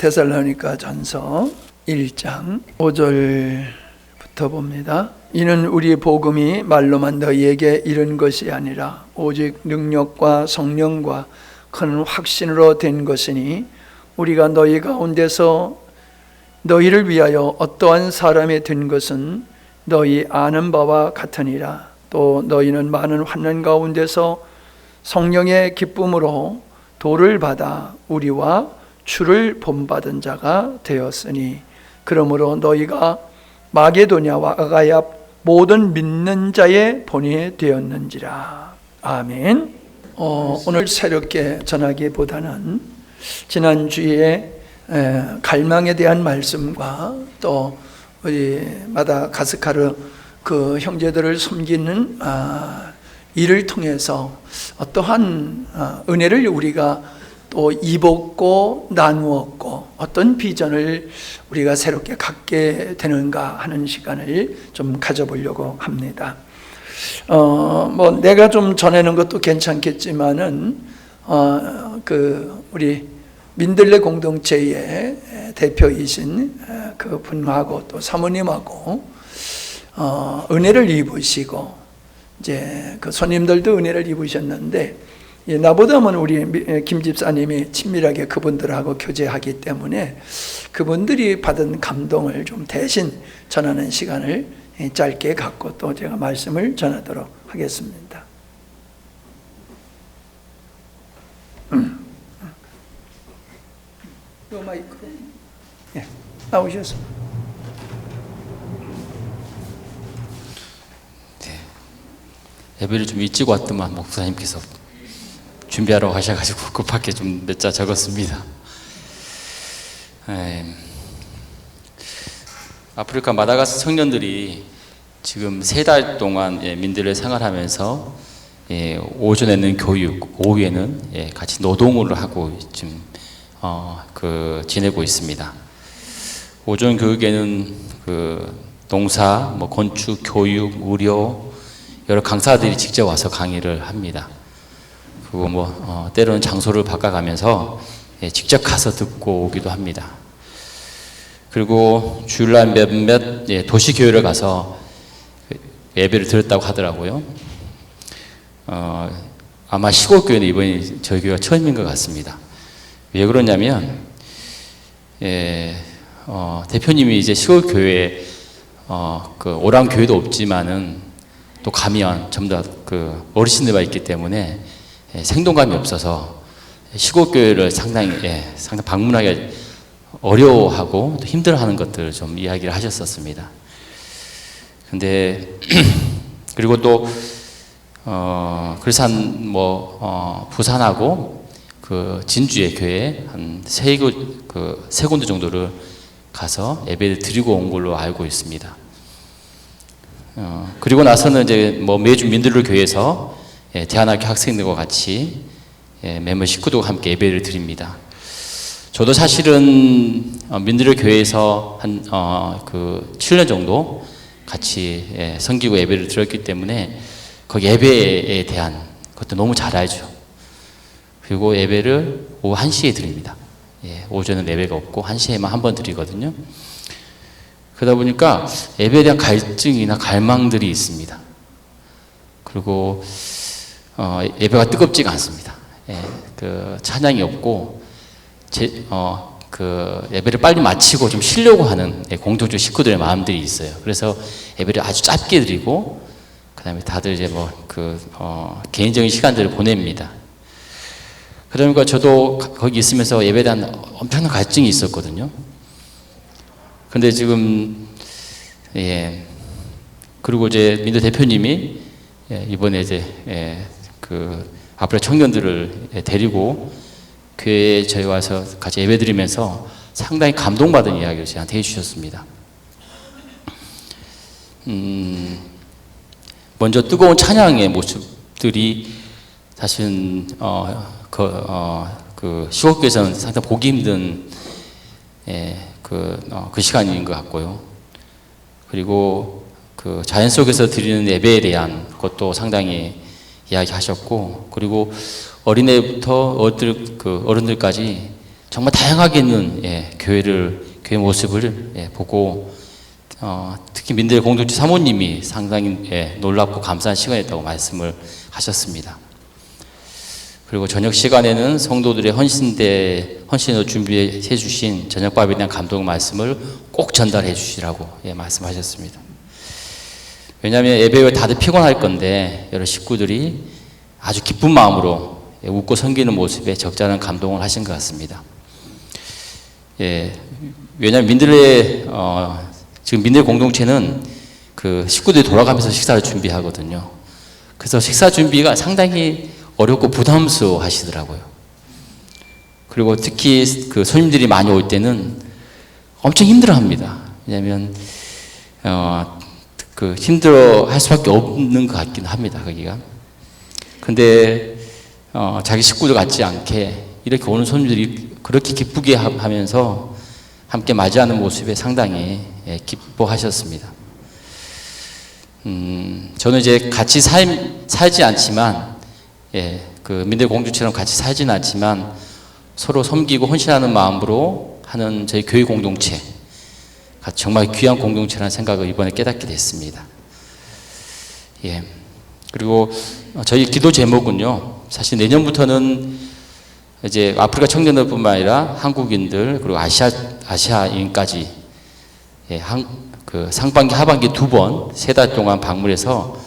데살로니가 전서 1장 5절부터 봅니다. 이는 우리 복음이 말로만 너희에게 이른 것이 아니라 오직 능력과 성령과 큰 확신으로 된 것이니 우리가 너희 가운데서 너희를 위하여 어떠한 사람이 된 것은 너희 아는 바와 같으니라. 또 너희는 많은 환난 가운데서 성령의 기쁨으로 도를 받아 우리와 주를 본받은 자가 되었으니 그러므로 너희가 마게도냐와 아가야 모든 믿는 자의 본이 되었는지라. 아멘. 오늘 새롭게 전하기보다는 지난주에 갈망에 대한 말씀과 또 우리 마다가스카르 그 형제들을 섬기는 일을 통해서 어떠한 은혜를 우리가 또 입었고 나누었고 어떤 비전을 우리가 새롭게 갖게 되는가 하는 시간을 좀 가져보려고 합니다. 뭐 내가 좀 전하는 것도 괜찮겠지만은 그 우리 민들레 공동체의 대표이신 그 분하고 또 사모님하고 은혜를 입으시고 이제 그 손님들도 은혜를 입으셨는데 나보다는 우리 김 집사님이 친밀하게 그분들하고 교제하기 때문에 그분들이 받은 감동을 좀 대신 전하는 시간을 짧게 갖고 또 제가 말씀을 전하도록 하겠습니다. 요 마이크 나오셔서. 네. 예배를 좀 일찍 왔더만 목사님께서 준비하러 가셔가지고 급하게 좀 몇 자 적었습니다. 아프리카 마다가스 청년들이 지금 3달 동안 민들레 생활하면서 오전에는 교육, 오후에는 같이 노동을 하고 지금 지내고 있습니다. 오전 교육에는 그 농사, 뭐 건축, 교육, 의료 여러 강사들이 직접 와서 강의를 합니다. 그리고 뭐 때로는 장소를 바꿔가면서 직접 가서 듣고 오기도 합니다. 그리고 주일날 몇몇 도시교회를 가서 예배를 들었다고 하더라고요. 아마 시골교회는 이번이 저희 교회가 처음인 것 같습니다. 왜 그러냐면 대표님이 이제 시골교회에 그 오람 교회도 없지만은 또 가면 전부 다 그 어르신들만 있기 때문에 생동감이 없어서 시골교회를 상당히 방문하기 어려워하고 또 힘들어하는 것들을 좀 이야기를 하셨었습니다. 근데 그리고 또 그래서 부산하고 그 진주의 교회 한 세 군데 정도를 가서 예배를 드리고 온 걸로 알고 있습니다. 그리고 나서는 이제 뭐 매주 민들레 교회에서 대안학교 학생들과 같이 몇몇 식구도 함께 예배를 드립니다. 저도 사실은 민들레 교회에서 한 7년 정도 같이 섬기고 예배를 드렸기 때문에 그 예배에 대한 것도 너무 잘 알죠. 그리고 예배를 오후 1시에 드립니다. 오전은 예배가 없고 1시에만 한 번 드리거든요. 그러다 보니까 예배에 대한 갈증이나 갈망들이 있습니다. 그리고 예배가 뜨겁지가 않습니다. 그 찬양이 없고 그 예배를 빨리 마치고 좀 쉬려고 하는 공동체 식구들의 마음들이 있어요. 그래서 예배를 아주 짧게 드리고 그다음에 다들 이제 개인적인 시간들을 보냅니다. 그러니까 저도 거기 있으면서 예배에 대한 엄청난 갈증이 있었거든요. 근데 지금 그리고 이제 민도 대표님이 이번에 이제 그 아프리카 청년들을 데리고 교회에 저희 와서 같이 예배드리면서 상당히 감동받은 이야기를 저한테 해주셨습니다. 먼저 뜨거운 찬양의 모습들이 사실은 그 시골교회에서는 상당히 보기 힘든 그 시간인 것 같고요. 그리고 그 자연 속에서 드리는 예배에 대한 것도 상당히 이야기하셨고, 그리고 어린애부터 어른들까지 정말 다양하게 있는 교회 모습을 보고 특히 민들의 공동체 사모님이 상당히 놀랍고 감사한 시간이었다고 말씀을 하셨습니다. 그리고 저녁 시간에는 성도들의 헌신으로 준비해 주신 저녁밥에 대한 감동 말씀을 꼭 전달해 주시라고 말씀하셨습니다. 왜냐하면 예배 후에 다들 피곤할 건데 여러 식구들이 아주 기쁜 마음으로 웃고 섬기는 모습에 적잖은 감동을 하신 것 같습니다. 왜냐하면 지금 민들 공동체는 그 식구들이 돌아가면서 식사를 준비하거든요. 그래서 식사 준비가 상당히 어렵고 부담스러워 하시더라고요. 그리고 특히 그 손님들이 많이 올 때는 엄청 힘들어 합니다. 왜냐하면, 힘들어 할 수밖에 없는 것 같긴 합니다, 거기가. 근데, 자기 식구들 같지 않게 이렇게 오는 손님들이 그렇게 기쁘게 하면서 함께 맞이하는 모습에 상당히 기뻐하셨습니다. 저는 이제 같이 살지 않지만, 그 민들 공동체처럼 같이 살지는 않지만 서로 섬기고 헌신하는 마음으로 하는 저희 교회 공동체, 정말 귀한 공동체라는 생각을 이번에 깨닫게 됐습니다. 그리고 저희 기도 제목은요, 사실 내년부터는 이제 아프리카 청년들뿐만 아니라 한국인들 그리고 아시아인까지 그 상반기 하반기 2번 3달 동안 방문해서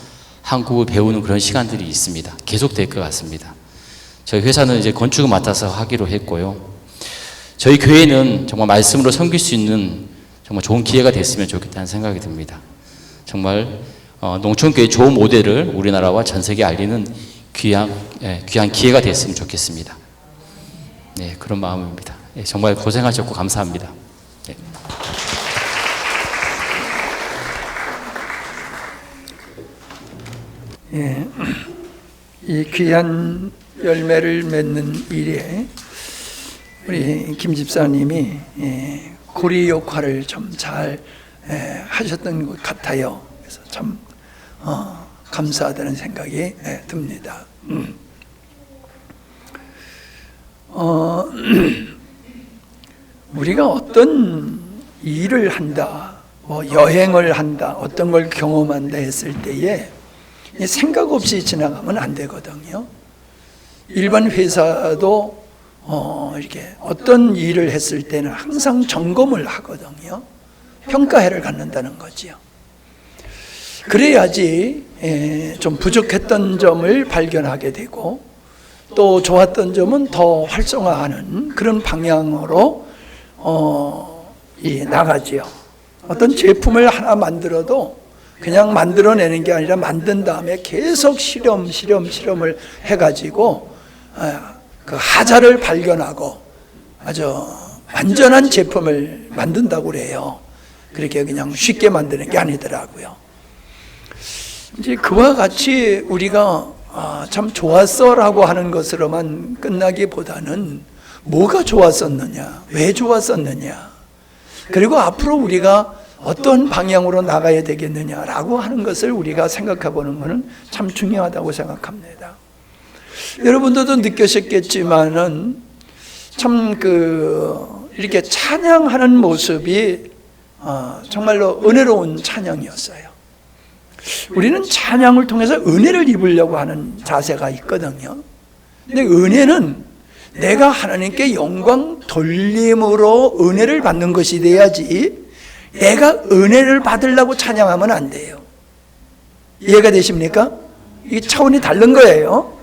한국을 배우는 그런 시간들이 있습니다. 계속될 것 같습니다. 저희 회사는 이제 건축을 맡아서 하기로 했고요. 저희 교회는 정말 말씀으로 섬길 수 있는 정말 좋은 기회가 됐으면 좋겠다는 생각이 듭니다. 정말 농촌교회 좋은 모델을 우리나라와 전 세계에 알리는 귀한 기회가 됐으면 좋겠습니다. 네, 그런 마음입니다. 정말 고생하셨고 감사합니다. 네. 이 귀한 열매를 맺는 일에 우리 김 집사님이 고리 역할을 좀 잘 하셨던 것 같아요. 그래서 참 감사하다는 생각이 듭니다. 우리가 어떤 일을 한다, 뭐 여행을 한다, 어떤 걸 경험한다 했을 때에 생각 없이 지나가면 안 되거든요. 일반 회사도 이렇게 어떤 일을 했을 때는 항상 점검을 하거든요. 평가회를 갖는다는 거지요. 그래야지 좀 부족했던 점을 발견하게 되고 또 좋았던 점은 더 활성화하는 그런 방향으로 나가지요. 어떤 제품을 하나 만들어도 그냥 만들어내는 게 아니라 만든 다음에 계속 실험을 해가지고 그 하자를 발견하고 아주 완전한 제품을 만든다고 그래요. 그렇게 그냥 쉽게 만드는 게 아니더라고요. 이제 그와 같이 우리가 참 좋았어라고 하는 것으로만 끝나기보다는 뭐가 좋았었느냐, 왜 좋았었느냐, 그리고 앞으로 우리가 어떤 방향으로 나가야 되겠느냐라고 하는 것을 우리가 생각해 보는 것은 참 중요하다고 생각합니다. 여러분들도 느끼셨겠지만은 참 이렇게 찬양하는 모습이 정말로 은혜로운 찬양이었어요. 우리는 찬양을 통해서 은혜를 입으려고 하는 자세가 있거든요. 근데 은혜는 내가 하나님께 영광 돌림으로 은혜를 받는 것이 돼야지 내가 은혜를 받으려고 찬양하면 안 돼요. 이해가 되십니까? 이게 차원이 다른 거예요.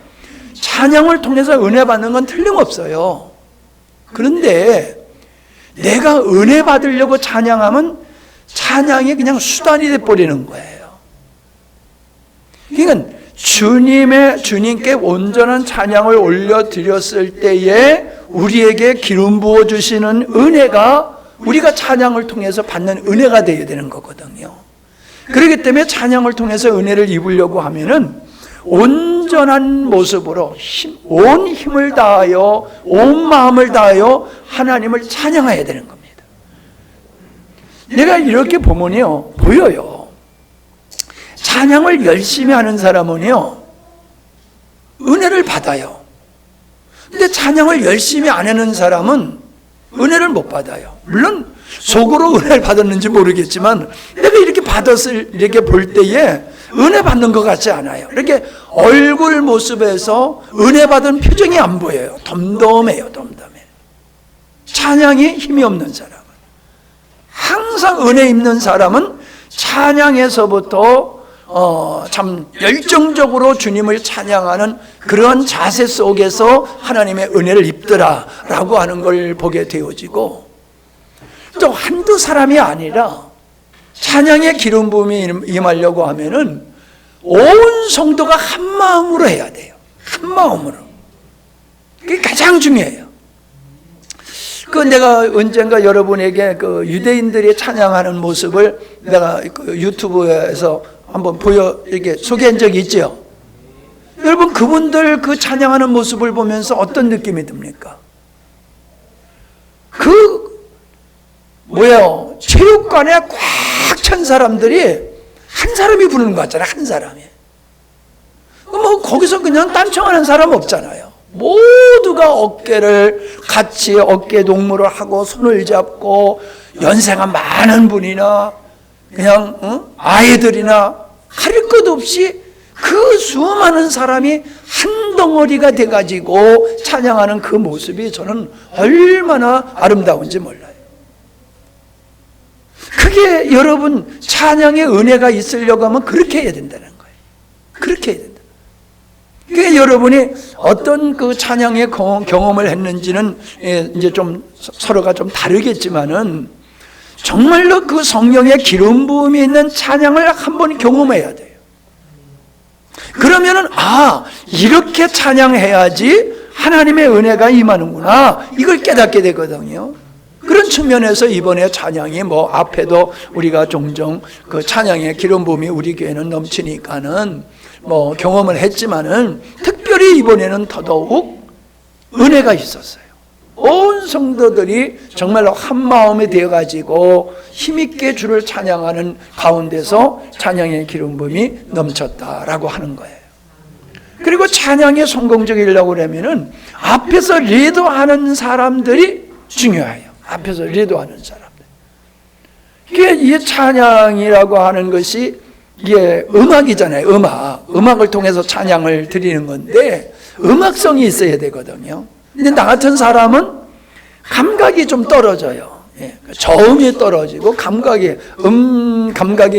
찬양을 통해서 은혜 받는 건 틀림없어요. 그런데 내가 은혜 받으려고 찬양하면 찬양이 그냥 수단이 돼버리는 거예요. 그러니까 주님께 온전한 찬양을 올려드렸을 때에 우리에게 기름 부어주시는 은혜가 우리가 찬양을 통해서 받는 은혜가 되어야 되는 거거든요. 그렇기 때문에 찬양을 통해서 은혜를 입으려고 하면은 온전한 모습으로 온 힘을 다하여 온 마음을 다하여 하나님을 찬양해야 되는 겁니다. 내가 이렇게 보면요, 보여요. 찬양을 열심히 하는 사람은요, 은혜를 받아요. 근데 찬양을 열심히 안 하는 사람은 은혜를 못 받아요. 물론 속으로 은혜를 받았는지 모르겠지만 내가 이렇게 받았을 이렇게 볼 때에 은혜 받는 것 같지 않아요. 이렇게 얼굴 모습에서 은혜 받은 표정이 안 보여요. 덤덤해요. 덤덤해. 찬양에 힘이 없는 사람은, 항상 은혜 있는 사람은 찬양에서부터 참 열정적으로 주님을 찬양하는 그런 자세 속에서 하나님의 은혜를 입더라라고 하는 걸 보게 되어지고, 또 한두 사람이 아니라 찬양의 기름 부음이 임하려고 하면은 온 성도가 한 마음으로 해야 돼요. 한 마음으로. 그게 가장 중요해요. 내가 언젠가 여러분에게 그 유대인들이 찬양하는 모습을 내가 그 유튜브에서 한번 이렇게 소개한 적이 있죠. 여러분, 그분들 그 찬양하는 모습을 보면서 어떤 느낌이 듭니까? 체육관에 꽉 찬 사람들이 한 사람이 부르는 것 같잖아요. 한 사람이. 거기서 그냥 딴청하는 사람 없잖아요. 모두가 어깨를 같이 어깨 동무를 하고 손을 잡고, 연세가 많은 분이나 그냥 아이들이나 가릴 것 없이 그 수많은 사람이 한 덩어리가 돼가지고 찬양하는 그 모습이 저는 얼마나 아름다운지 몰라요. 그게 여러분, 찬양의 은혜가 있으려고 하면 그렇게 해야 된다는 거예요. 그렇게 해야 된다. 그게 여러분이 어떤 그 찬양의 경험을 했는지는 이제 좀 서로가 좀 다르겠지만은, 정말로 그 성령의 기름 부음이 있는 찬양을 한번 경험해야 돼요. 그러면은 이렇게 찬양해야지 하나님의 은혜가 임하는구나, 이걸 깨닫게 되거든요. 그런 측면에서 이번에 찬양이 앞에도 우리가 종종 그 찬양의 기름 부음이 우리 교회는 넘치니까는 경험을 했지만은, 특별히 이번에는 더더욱 은혜가 있었어요. 온 성도들이 정말로 한 마음이 되어가지고 힘있게 주를 찬양하는 가운데서 찬양의 기름 부음이 넘쳤다라고 하는 거예요. 그리고 찬양이 성공적이려고 그러면은 앞에서 리더하는 사람들이 중요해요. 앞에서 리더하는 사람들. 이게 찬양이라고 하는 것이 이게 음악이잖아요. 음악을 통해서 찬양을 드리는 건데 음악성이 있어야 되거든요. 근데 나 같은 사람은 감각이 좀 떨어져요. 저음이 떨어지고 감각이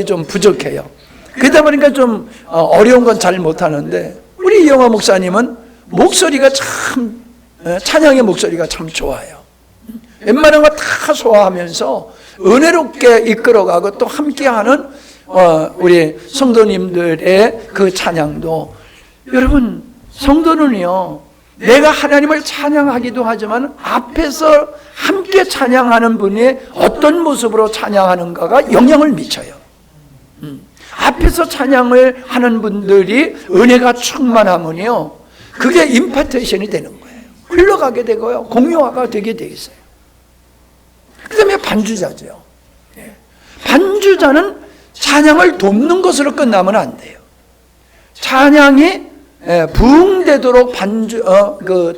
좀 부족해요. 그러다 보니까 좀 어려운 건 잘 못하는데, 우리 이영화 목사님은 목소리가 참, 찬양의 목소리가 참 좋아요. 웬만한 거 다 소화하면서 은혜롭게 이끌어가고, 또 함께하는 우리 성도님들의 그 찬양도, 여러분, 성도는요, 내가 하나님을 찬양하기도 하지만 앞에서 함께 찬양하는 분이 어떤 모습으로 찬양하는가가 영향을 미쳐요. 앞에서 찬양을 하는 분들이 은혜가 충만하면요, 그게 임파테이션이 되는 거예요. 흘러가게 되고요, 공유화가 되게 돼 있어요. 그 다음에 반주자죠. 반주자는 찬양을 돕는 것으로 끝나면 안 돼요. 찬양이 부흥되도록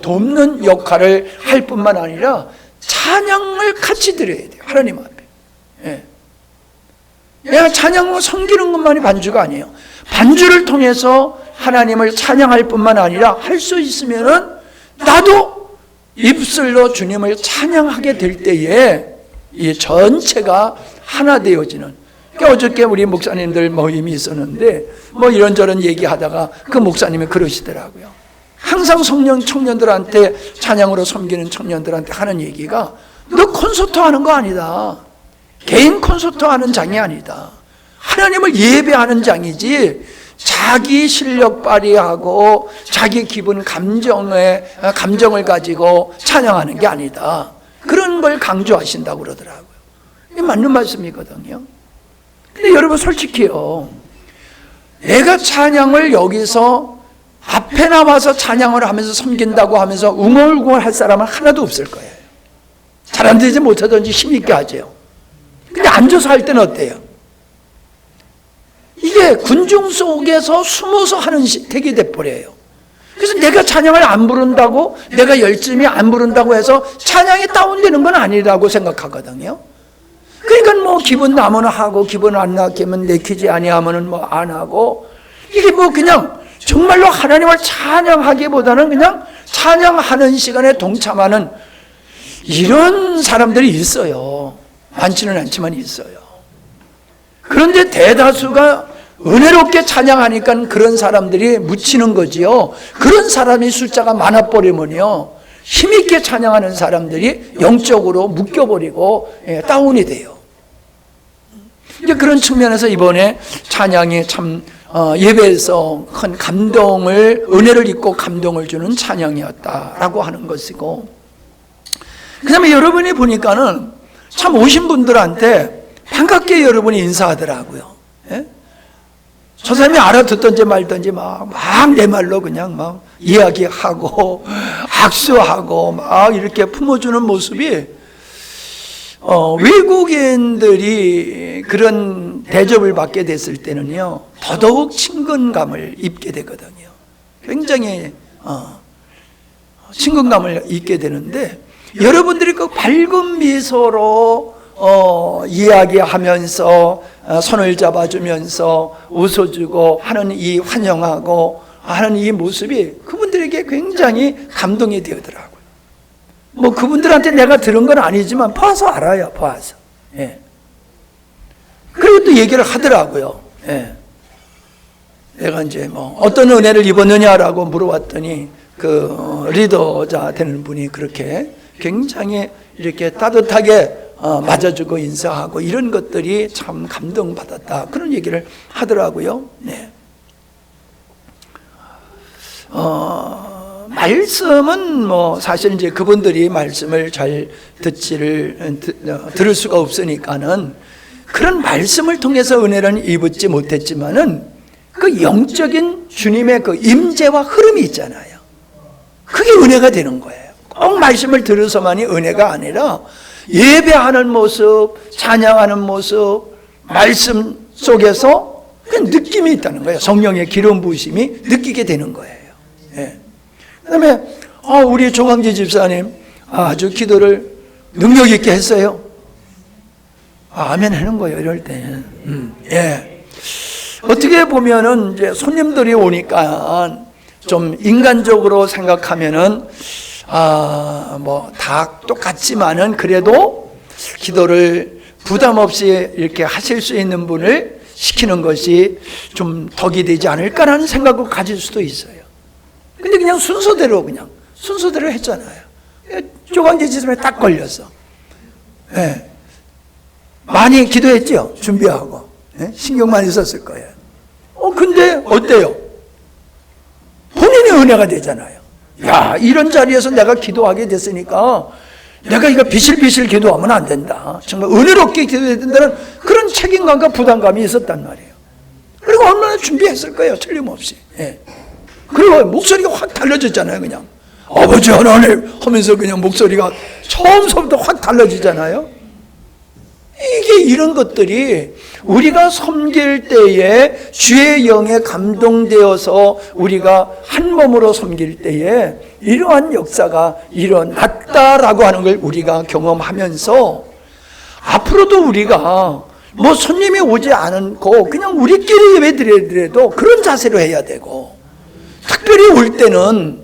돕는 역할을 할 뿐만 아니라 찬양을 같이 드려야 돼요. 하나님 앞에. 내가 찬양을 섬기는 것만이 반주가 아니에요. 반주를 통해서 하나님을 찬양할 뿐만 아니라 할 수 있으면은 나도 입술로 주님을 찬양하게 될 때에 이 전체가 하나 되어지는. 어저께 우리 목사님들 모임이 있었는데 이런저런 얘기하다가 그 목사님이 그러시더라고요. 항상 청년들한테, 찬양으로 섬기는 청년들한테 하는 얘기가, 너 콘서트 하는 거 아니다. 개인 콘서트 하는 장이 아니다. 하나님을 예배하는 장이지 자기 실력 발휘하고 자기 기분 감정을 가지고 찬양하는 게 아니다. 그런 걸 강조하신다고 그러더라고요. 이게 맞는 말씀이거든요. 근데 여러분, 솔직히요, 내가 찬양을 여기서 앞에 나와서 찬양을 하면서 섬긴다고 하면서 웅얼웅얼 할 사람은 하나도 없을 거예요. 잘 안 되지 못하든지 힘있게 하죠. 근데 앉아서 할 때는 어때요? 이게 군중 속에서 숨어서 하는 택이 돼버려요. 그래서 내가 찬양을 안 부른다고, 내가 열심히 안 부른다고 해서 찬양이 다운되는 건 아니라고 생각하거든요. 그러니까 뭐 기분 나면 하고 기분 안 나면 내키지 아니하면은 뭐 안 하고, 이게 뭐 그냥 정말로 하나님을 찬양하기보다는 그냥 찬양하는 시간에 동참하는 이런 사람들이 있어요. 많지는 않지만 있어요. 그런데 대다수가 은혜롭게 찬양하니까 그런 사람들이 묻히는 거지요. 그런 사람이 숫자가 많아버리면요, 힘있게 찬양하는 사람들이 영적으로 묶여버리고 다운이 돼요. 이제 그런 측면에서 이번에 찬양이 참 예배에서 큰 감동을, 은혜를 입고 감동을 주는 찬양이었다라고 하는 것이고, 그 다음에 여러분이 보니까는 참 오신 분들한테 반갑게 여러분이 인사하더라고요. 예? 저 사람이 알아듣든지 말든지 막 내 말로 그냥 막 이야기하고 악수하고 막 이렇게 품어주는 모습이, 외국인들이 그런 대접을 받게 됐을 때는요, 더더욱 친근감을 입게 되거든요. 굉장히 친근감을 입게 되는데, 여러분들이 그 밝은 미소로 이야기하면서 손을 잡아주면서 웃어주고 하는 이 환영하고 하는 이 모습이 그분들에게 굉장히 감동이 되더라고요. 뭐 그분들한테 내가 들은 건 아니지만 봐서 알아요. 봐서. 예. 그리고 또 얘기를 하더라고요. 예. 내가 이제 뭐 어떤 은혜를 입었느냐라고 물어봤더니 그 리더자 되는 분이 그렇게 굉장히 이렇게 따뜻하게 맞아주고 인사하고 이런 것들이 참 감동받았다, 그런 얘기를 하더라고요. 네. 말씀은 뭐 사실 이제 그분들이 말씀을 잘 들을 수가 없으니까는 그런 말씀을 통해서 은혜를 입지 못했지만은 그 영적인 주님의 그 임재와 흐름이 있잖아요. 그게 은혜가 되는 거예요. 꼭 말씀을 들어서만이 은혜가 아니라 예배하는 모습, 찬양하는 모습, 말씀 속에서 그 느낌이 있다는 거예요. 성령의 기름 부으심이 느끼게 되는 거예요. 예. 그 다음에 우리 조광재 집사님 아주 기도를 능력 있게 했어요. 아멘 하는 거예요, 이럴 때는. 예. 어떻게 보면은 이제 손님들이 오니까 좀 인간적으로 생각하면은 뭐 다 똑같지만은 그래도 기도를 부담 없이 이렇게 하실 수 있는 분을 시키는 것이 좀 덕이 되지 않을까라는 생각을 가질 수도 있어요. 근데 그냥 순서대로 했잖아요. 조광재 지점에 딱 걸렸어. 예. 많이 기도했죠. 준비하고. 예? 신경 많이 썼을 거예요. 근데 어때요? 본인의 은혜가 되잖아요. 야, 이런 자리에서 내가 기도하게 됐으니까 내가 이거 비실비실 기도하면 안 된다. 정말 은혜롭게 기도해야 된다는 그런 책임감과 부담감이 있었단 말이에요. 그리고 얼마나 준비했을 거예요, 틀림없이. 예. 그리고 목소리가 확 달라졌잖아요, 그냥. 아버지 하나님 하면서 그냥 목소리가 처음부터 확 달라지잖아요. 이게 이런 것들이 우리가 섬길 때에 주의 영에 감동되어서 우리가 한 몸으로 섬길 때에 이러한 역사가 일어났다라고 하는 걸 우리가 경험하면서 앞으로도 우리가 뭐 손님이 오지 않고 그냥 우리끼리 예배 드리더라도 그런 자세로 해야 되고, 특별히 올 때는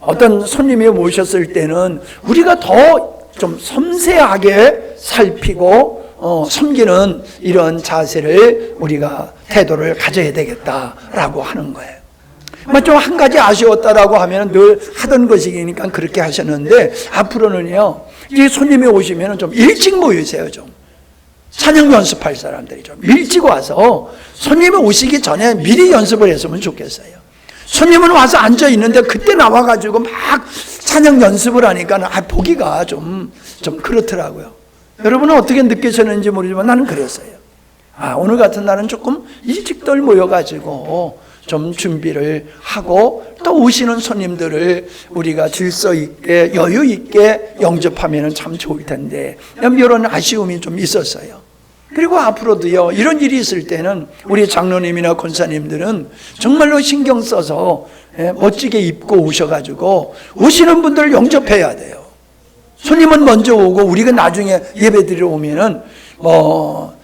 어떤 손님이 모셨을 때는 우리가 더 좀 섬세하게 살피고 섬기는 이런 자세를 우리가 태도를 가져야 되겠다라고 하는 거예요. 좀 한 가지 아쉬웠다라고 하면 늘 하던 것이니까 그렇게 하셨는데, 앞으로는요, 이 손님이 오시면 좀 일찍 모이세요. 좀 찬양 연습할 사람들이 좀 일찍 와서 손님이 오시기 전에 미리 연습을 했으면 좋겠어요. 손님은 와서 앉아 있는데 그때 나와가지고 막 찬양 연습을 하니까 보기가 좀 그렇더라고요. 여러분은 어떻게 느끼셨는지 모르지만 나는 그랬어요. 오늘 같은 날은 조금 일찍들 모여가지고 좀 준비를 하고 또 오시는 손님들을 우리가 질서 있게 여유 있게 영접하면 참 좋을 텐데, 이런 아쉬움이 좀 있었어요. 그리고 앞으로도요, 이런 일이 있을 때는 우리 장로님이나 권사님들은 정말로 신경 써서 멋지게 입고 오셔가지고 오시는 분들 영접해야 돼요. 손님은 먼저 오고 우리가 나중에 예배 드리러 오면은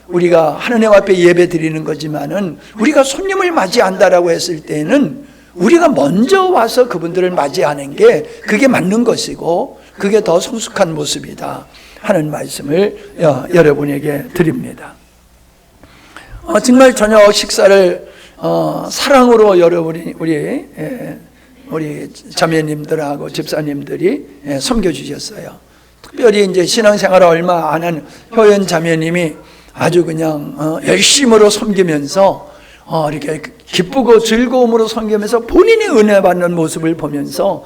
우리가 하느님 앞에 예배 드리는 거지만은 우리가 손님을 맞이한다라고 했을 때는 우리가 먼저 와서 그분들을 맞이하는 게 그게 맞는 것이고 그게 더 성숙한 모습이다 하는 말씀을 여러분에게 드립니다. 정말 저녁 식사를 사랑으로 여러분이 우리 자매님들하고 집사님들이 섬겨주셨어요. 특별히 이제 신앙생활을 얼마 안 한 효연 자매님이 아주 그냥 열심으로 섬기면서 이렇게 기쁘고 즐거움으로 섬기면서 본인이 은혜 받는 모습을 보면서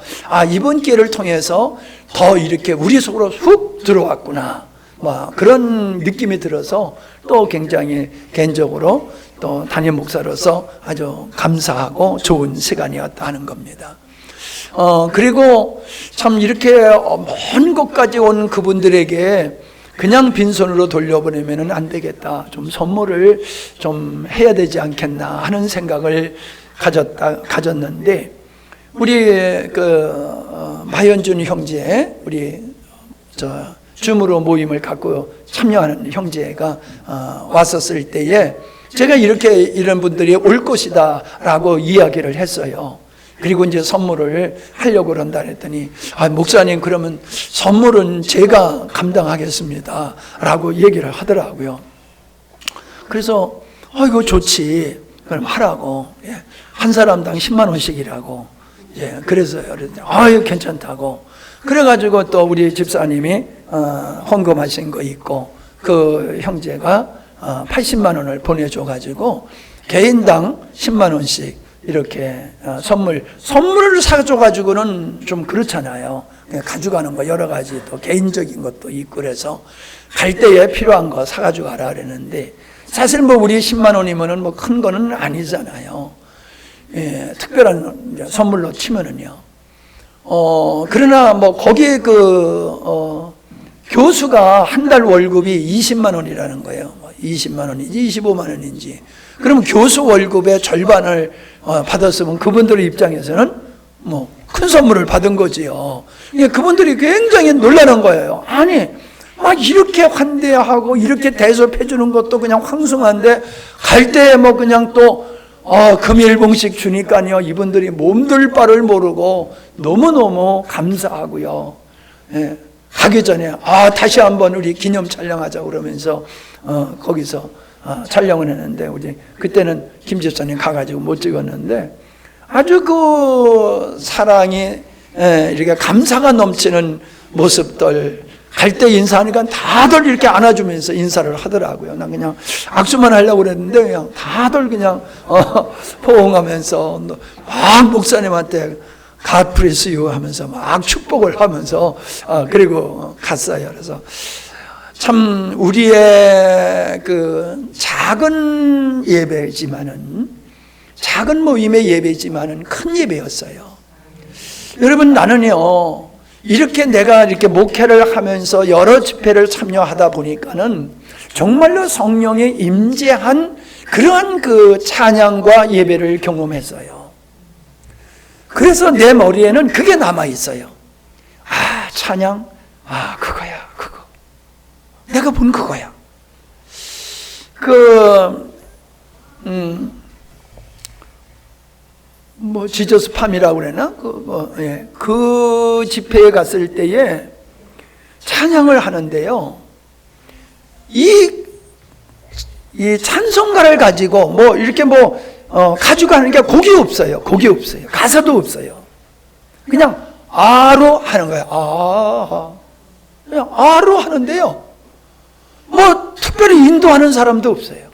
이번 기회를 통해서 더 이렇게 우리 속으로 훅 들어왔구나, 그런 느낌이 들어서 또 굉장히 개인적으로 또 담임 목사로서 아주 감사하고 좋은 시간이었다 하는 겁니다. 그리고 참 이렇게 먼 곳까지 온 그분들에게 그냥 빈손으로 돌려보내면 안 되겠다, 좀 선물을 좀 해야 되지 않겠나 하는 생각을 가졌는데, 우리 마현준 형제, 우리 줌으로 모임을 갖고 참여하는 형제가 왔었을 때에 제가 이런 분들이 올 것이다 라고 이야기를 했어요. 그리고 이제 선물을 하려고 그런다 했더니 목사님, 그러면 선물은 제가 감당하겠습니다 라고 얘기를 하더라고요. 그래서 이거 좋지, 그럼 하라고, 한 사람당 10만 원씩이라고, 그래서요. 이거 괜찮다고. 그래가지고 또 우리 집사님이 헌금하신 거 있고 그 형제가 80만 원을 보내줘가지고 개인당 10만 원씩 이렇게 선물을 사줘가지고는 좀 그렇잖아요. 그냥 가져가는 거 여러 가지 또 개인적인 것도 있고 그래서 갈 때에 필요한 거 사가지고 가라 그랬는데, 사실 우리 10만 원이면은 큰 거는 아니잖아요. 특별한 선물로 치면은요. 그러나 거기에 교수가 한 달 월급이 20만 원이라는 거예요. 20만 원인지 25만 원인지. 그러면 교수 월급의 절반을 받았으면 그분들의 입장에서는 큰 선물을 받은 거지요. 그분들이 굉장히 놀라는 거예요. 아니, 이렇게 환대하고 이렇게 대접해 주는 것도 그냥 황송한데 갈 때 그냥 또 금일봉씩 주니까요, 이분들이 몸둘 바를 모르고 너무너무 감사하고요. 가기 전에 다시 한번 우리 기념 촬영하자 그러면서 거기서 촬영을 했는데, 우리 그때는 김 집사님 가가지고 못 찍었는데 아주 그 사랑이 이렇게 감사가 넘치는 모습들, 갈 때 인사하니까 다들 이렇게 안아주면서 인사를 하더라고요. 난 그냥 악수만 하려고 그랬는데 그냥 다들 그냥 포옹하면서 막 목사님한테 God bless you 하면서 막 축복을 하면서 그리고 갔어요. 그래서 참 우리의 그 작은 예배지만은, 작은 모임의 예배지만은 큰 예배였어요. 여러분, 나는요, 이렇게 내가 이렇게 목회를 하면서 여러 집회를 참여하다 보니까는 정말로 성령의 임재한 그러한 그 찬양과 예배를 경험했어요. 그래서 내 머리에는 그게 남아 있어요. 찬양, 그거야, 그거. 내가 본 그거야. 지저스 팜이라고 그러나? 그 집회에 갔을 때에 찬양을 하는데요. 이 찬송가를 가지고 이렇게 가져가는 게 곡이 없어요. 곡이 없어요. 가사도 없어요. 그냥 아로 하는 거예요. 그냥 아로 하는데요. 특별히 인도하는 사람도 없어요.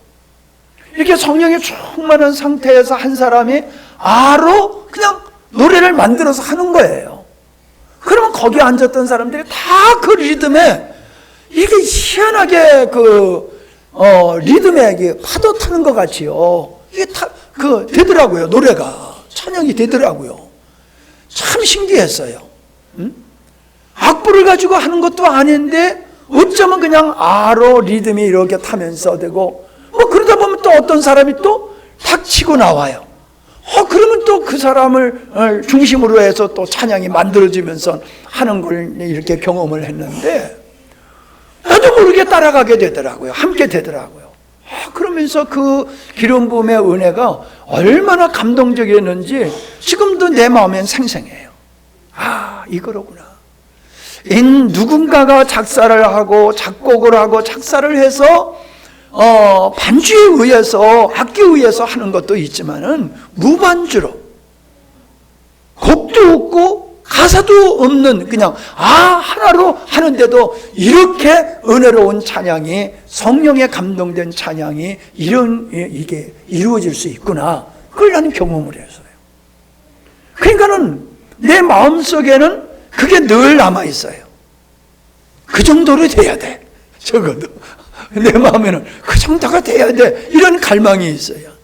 이렇게 성령이 충만한 상태에서 한 사람이 아로 그냥 노래를 만들어서 하는 거예요. 그러면 거기 앉았던 사람들이 다 그 리듬에 이게 희한하게 리듬에 이게 파도 타는 것 같이요. 이게 되더라고요. 노래가 찬양이 되더라고요. 참 신기했어요. 악보를 가지고 하는 것도 아닌데 어쩌면 그냥 아로 리듬이 이렇게 타면서 되고, 뭐 그러다 보면 또 어떤 사람이 또 탁 치고 나와요. 그러면 또 그 사람을 중심으로 해서 또 찬양이 만들어지면서 하는 걸 이렇게 경험을 했는데, 나도 모르게 따라가게 되더라고요. 함께 되더라고요. 그러면서 그 기름 부음의 은혜가 얼마나 감동적이었는지 지금도 내 마음엔 생생해요. 이거로구나. 누군가가 작사를 하고 작곡을 하고 작사를 해서 반주에 의해서, 악기에 의해서 하는 것도 있지만은 무반주로, 곡도 없고 가사도 없는 그냥 하나로 하는데도 이렇게 은혜로운 찬양이, 성령에 감동된 찬양이 이게 이루어질 수 있구나. 그걸 나는 경험을 했어요. 그러니까는 내 마음속에는 그게 늘 남아 있어요. 그 정도로 돼야 돼. 적어도 내 마음에는 그 정도가 돼야 돼. 이런 갈망이 있어요.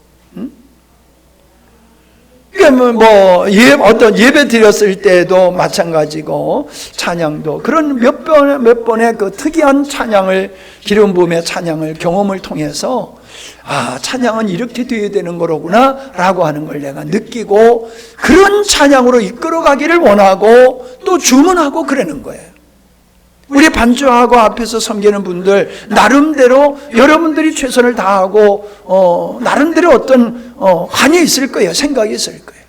그러니까 어떤 예배 드렸을 때도 마찬가지고, 찬양도 그런 몇 번의 그 특이한 찬양을, 기름 부음의 찬양을 경험을 통해서 찬양은 이렇게 돼야 되는 거로구나 라고 하는 걸 내가 느끼고, 그런 찬양으로 이끌어가기를 원하고 또 주문하고 그러는 거예요. 우리 반주하고 앞에서 섬기는 분들 나름대로 여러분들이 최선을 다하고 나름대로 어떤 관이 있을 거예요. 생각이 있을 거예요.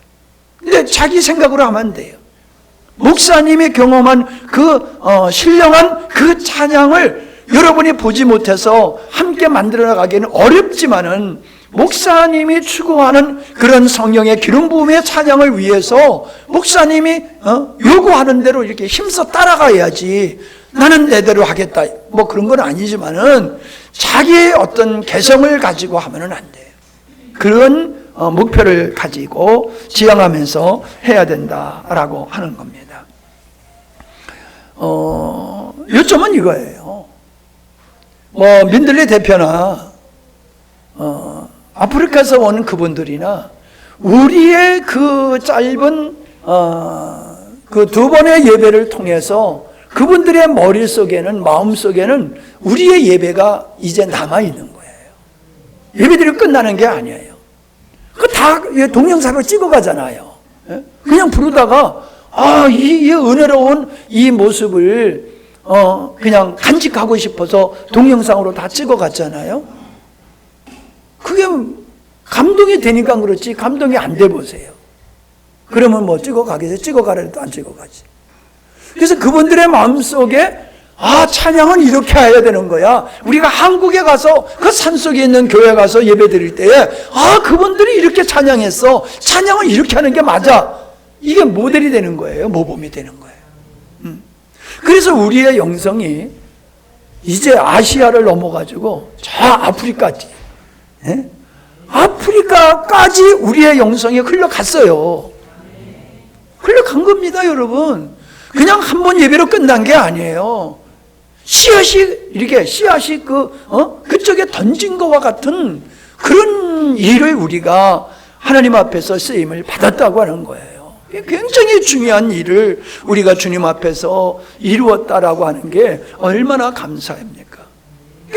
근데 자기 생각으로 하면 안 돼요. 목사님이 경험한 그 신령한 그 찬양을 여러분이 보지 못해서 함께 만들어 나가기는 어렵지만은, 목사님이 추구하는 그런 성령의 기름 부음의 찬양을 위해서 목사님이 요구하는 대로 이렇게 힘써 따라가야지, 나는 내대로 하겠다, 뭐 그런 건 아니지만은 자기의 어떤 개성을 가지고 하면은 안 돼요. 그런 목표를 가지고 지향하면서 해야 된다라고 하는 겁니다. 요점은 이거예요. 민들레 대표나 아프리카에서 온 그분들이나 우리의 그 짧은 그 두 번의 예배를 통해서 그분들의 머릿속에는, 마음속에는 우리의 예배가 이제 남아있는 거예요. 예배들이 끝나는 게 아니에요. 그 다 동영상으로 찍어가잖아요. 그냥 부르다가 이 은혜로운 이 모습을 그냥 간직하고 싶어서 동영상으로 다 찍어갔잖아요. 그게 감동이 되니까 그렇지, 감동이 안 돼 보세요. 그러면 뭐 찍어가겠어요? 찍어가라 해도 안 찍어가지. 그래서 그분들의 마음속에 찬양은 이렇게 해야 되는 거야. 우리가 한국에 가서 그 산속에 있는 교회 가서 예배 드릴 때에 그분들이 이렇게 찬양했어. 찬양은 이렇게 하는 게 맞아. 이게 모델이 되는 거예요. 모범이 되는 거예요. 그래서 우리의 영성이 이제 아시아를 넘어가지고 저 아프리카까지, 아프리카까지 우리의 영성이 흘러갔어요. 흘러간 겁니다, 여러분. 그냥 한 번 예배로 끝난 게 아니에요. 씨앗이 그쪽에 던진 것과 같은 그런 일을 우리가 하나님 앞에서 쓰임을 받았다고 하는 거예요. 굉장히 중요한 일을 우리가 주님 앞에서 이루었다라고 하는 게 얼마나 감사합니까?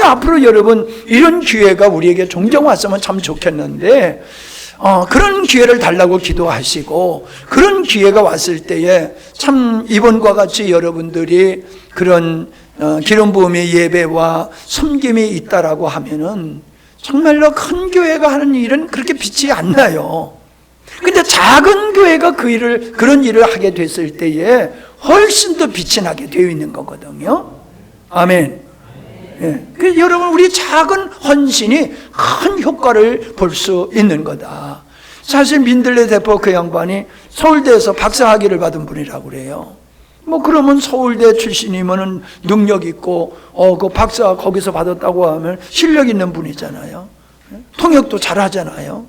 앞으로 여러분, 이런 기회가 우리에게 종종 왔으면 참 좋겠는데, 그런 기회를 달라고 기도하시고, 그런 기회가 왔을 때에 참 이번과 같이 여러분들이 그런 기름 부음의 예배와 섬김이 있다라고 하면은 정말로 큰 교회가 하는 일은 그렇게 빛이 안 나요. 근데 작은 교회가 그런 일을 하게 됐을 때에 훨씬 더 빛이 나게 되어 있는 거거든요. 아멘. 그래서 여러분, 우리 작은 헌신이 큰 효과를 볼 수 있는 거다. 사실 민들레 대표 그 양반이 서울대에서 박사학위를 받은 분이라고 그래요. 그러면 서울대 출신이면은 능력 있고, 그 박사 거기서 받았다고 하면 실력 있는 분이잖아요. 통역도 잘 하잖아요.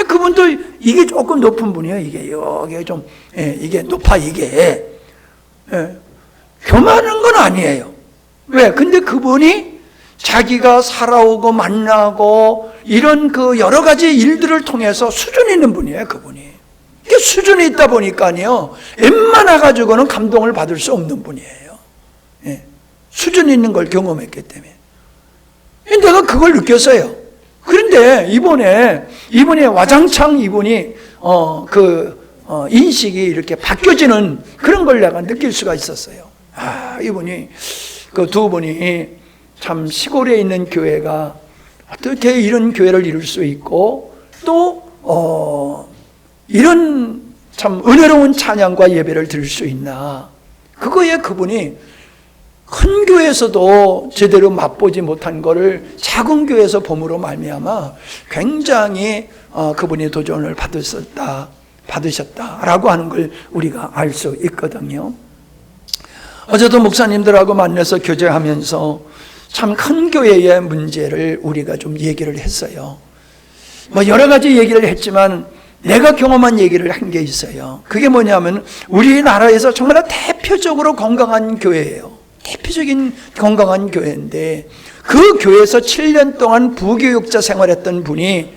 그분도 이게 조금 높은 분이에요. 이게 좀, 이게 높아, 이게. 교만한 건 아니에요. 왜? 근데 그분이 자기가 살아오고 만나고 이런 그 여러 가지 일들을 통해서 수준이 있는 분이에요, 그분이. 이게 수준이 있다 보니까요, 웬만해 가지고는 감동을 받을 수 없는 분이에요. 수준 있는 걸 경험했기 때문에 내가 그걸 느꼈어요. 그런데 이번에 와장창 이분이 인식이 이렇게 바뀌어지는 그런 걸 내가 느낄 수가 있었어요. 이분이 그 두 분이 참 시골에 있는 교회가 어떻게 이런 교회를 이룰 수 있고 또 이런 참 은혜로운 찬양과 예배를 드릴 수 있나. 그거에 그분이 큰 교회에서도 제대로 맛보지 못한 거를 작은 교회에서 봄으로 말미암아 굉장히 그분이 도전을 받으셨다라고 하는 걸 우리가 알 수 있거든요. 어제도 목사님들하고 만나서 교제하면서 참 큰 교회의 문제를 우리가 좀 얘기를 했어요. 여러 가지 얘기를 했지만 내가 경험한 얘기를 한 게 있어요. 그게 뭐냐면 우리나라에서 정말 대표적으로 건강한 교회예요. 대표적인 건강한 교회인데 그 교회에서 7년 동안 부교육자 생활했던 분이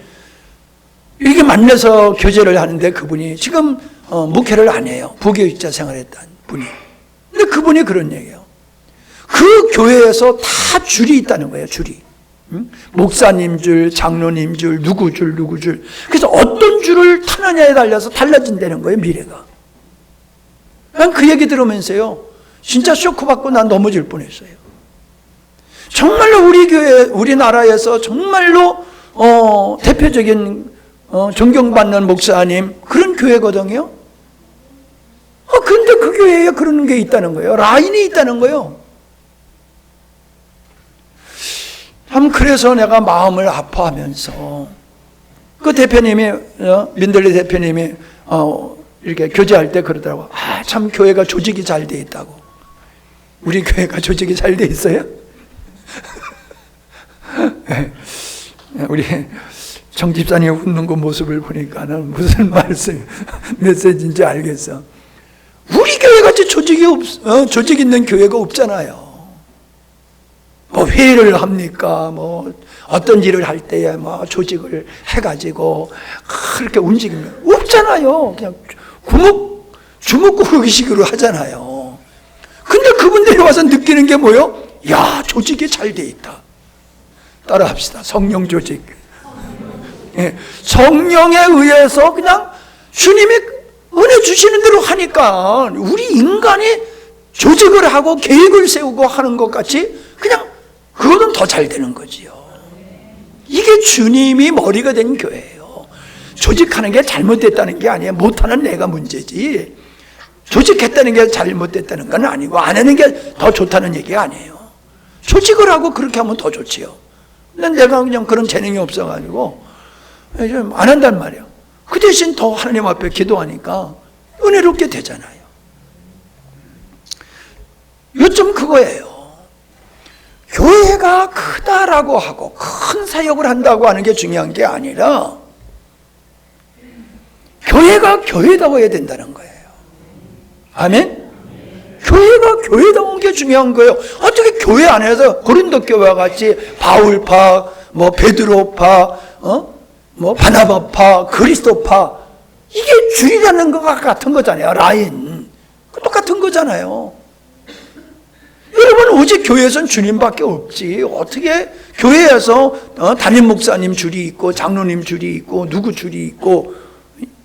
이렇게 만나서 교제를 하는데 그분이 지금 목회를 안 해요. 부교육자 생활했던 분이. 근데 그분이 그런 얘기예요. 그 교회에서 다 줄이 있다는 거예요. 줄이. 목사님 줄, 장로님 줄, 누구 줄. 그래서 어떤 줄을 타느냐에 달려서 달라진다는 거예요. 미래가. 난 그 얘기 들으면서요. 진짜 쇼크받고 난 넘어질 뻔했어요. 정말로 우리 교회, 우리나라에서 정말로 대표적인 존경받는 목사님 그런 교회거든요. 근데 그 교회에 그런 게 있다는 거예요. 라인이 있다는 거예요. 참 그래서 내가 마음을 아파하면서 그 대표님이 민들레 대표님이 이렇게 교제할 때 그러더라고. 참 교회가 조직이 잘 돼 있다고. 우리 교회가 조직이 잘 돼 있어요? 우리 정 집사님 웃는 그 모습을 보니까는 무슨 메시지인지 알겠어. 우리 교회 같이 조직 있는 교회가 없잖아요. 회의를 합니까? 어떤 일을 할 때에 조직을 해가지고 그렇게 움직이면 없잖아요. 그냥 주먹구르기식으로 하잖아요. 근데 그분들이 와서 느끼는 게 뭐예요? 야, 조직이 잘 돼 있다. 따라합시다. 성령 조직. 성령에 의해서 그냥 주님이 은혜 주시는 대로 하니까 우리 인간이 조직을 하고 계획을 세우고 하는 것 같이 그냥 그거는 더 잘 되는 거지요. 이게 주님이 머리가 된 교회예요. 조직하는 게 잘못됐다는 게 아니에요. 못하는 내가 문제지. 조직했다는 게 잘못됐다는 건 아니고 안 하는 게 더 좋다는 얘기가 아니에요. 조직을 하고 그렇게 하면 더 좋지요. 근데 내가 그냥 그런 재능이 없어가지고 안 한단 말이에요. 그 대신 더 하나님 앞에 기도하니까 은혜롭게 되잖아요. 요점 그거예요. 교회가 크다라고 하고 큰 사역을 한다고 하는 게 중요한 게 아니라 교회가 교회다워야 된다는 거예요. 아멘? 교회가 교회다운 게 중요한 거예요. 어떻게 교회 안에서 고린도 교회와 같이 바울파, 베드로파, 바나바파, 그리스도파 이게 줄이라는 것 같은 거잖아요. 라인. 똑같은 거잖아요. 여러분 오직 교회에서는 주님밖에 없지. 어떻게 교회에서 담임 목사님 줄이 있고 장로님 줄이 있고 누구 줄이 있고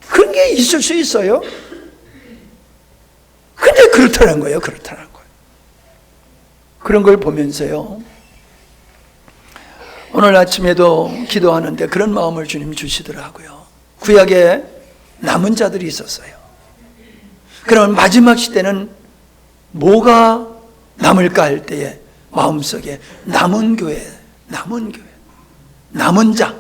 그런 게 있을 수 있어요? 근데 그렇다는 거예요. 그런 걸 보면서요. 오늘 아침에도 기도하는데 그런 마음을 주님 주시더라고요. 구약에 남은 자들이 있었어요. 그러면 마지막 시대는 뭐가 남을까 할 때에 마음속에 남은 교회, 남은 자,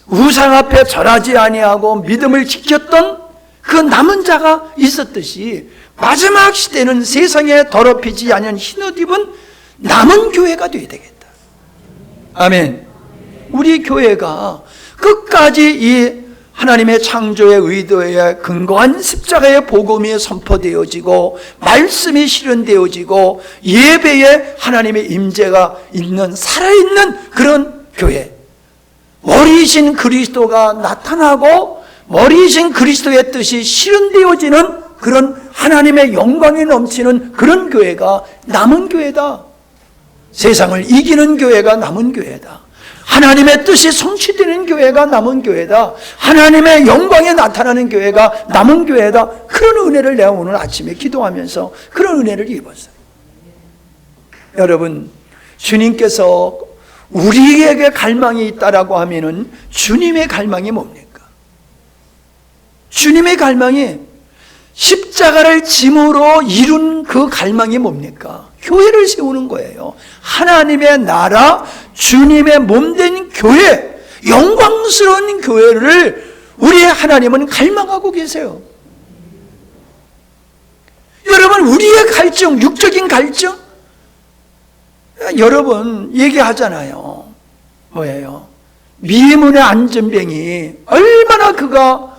우상 앞에 절하지 아니하고 믿음을 지켰던 그 남은 자가 있었듯이 마지막 시대는 세상에 더럽히지 않은 흰옷 입은 남은 교회가 되어야 되겠다. 아멘. 우리 교회가 끝까지 이 하나님의 창조의 의도에 근거한 십자가의 복음이 선포되어지고 말씀이 실현되어지고 예배에 하나님의 임재가 있는 살아있는 그런 교회, 머리이신 그리스도가 나타나고 머리이신 그리스도의 뜻이 실현되어지는 그런 하나님의 영광이 넘치는 그런 교회가 남은 교회다. 세상을 이기는 교회가 남은 교회다. 하나님의 뜻이 성취되는 교회가 남은 교회다. 하나님의 영광이 나타나는 교회가 남은 교회다. 그런 은혜를 내가 오늘 아침에 기도하면서 그런 은혜를 입었어요. 여러분, 주님께서 우리에게 갈망이 있다라고 하면은 주님의 갈망이 뭡니까? 주님의 갈망이 십자가를 짐으로 이룬 그 갈망이 뭡니까? 교회를 세우는 거예요. 하나님의 나라, 주님의 몸된 교회, 영광스러운 교회를 우리의 하나님은 갈망하고 계세요. 여러분, 우리의 갈증, 육적인 갈증, 여러분 얘기하잖아요. 뭐예요? 미문의 안전뱅이 얼마나 그가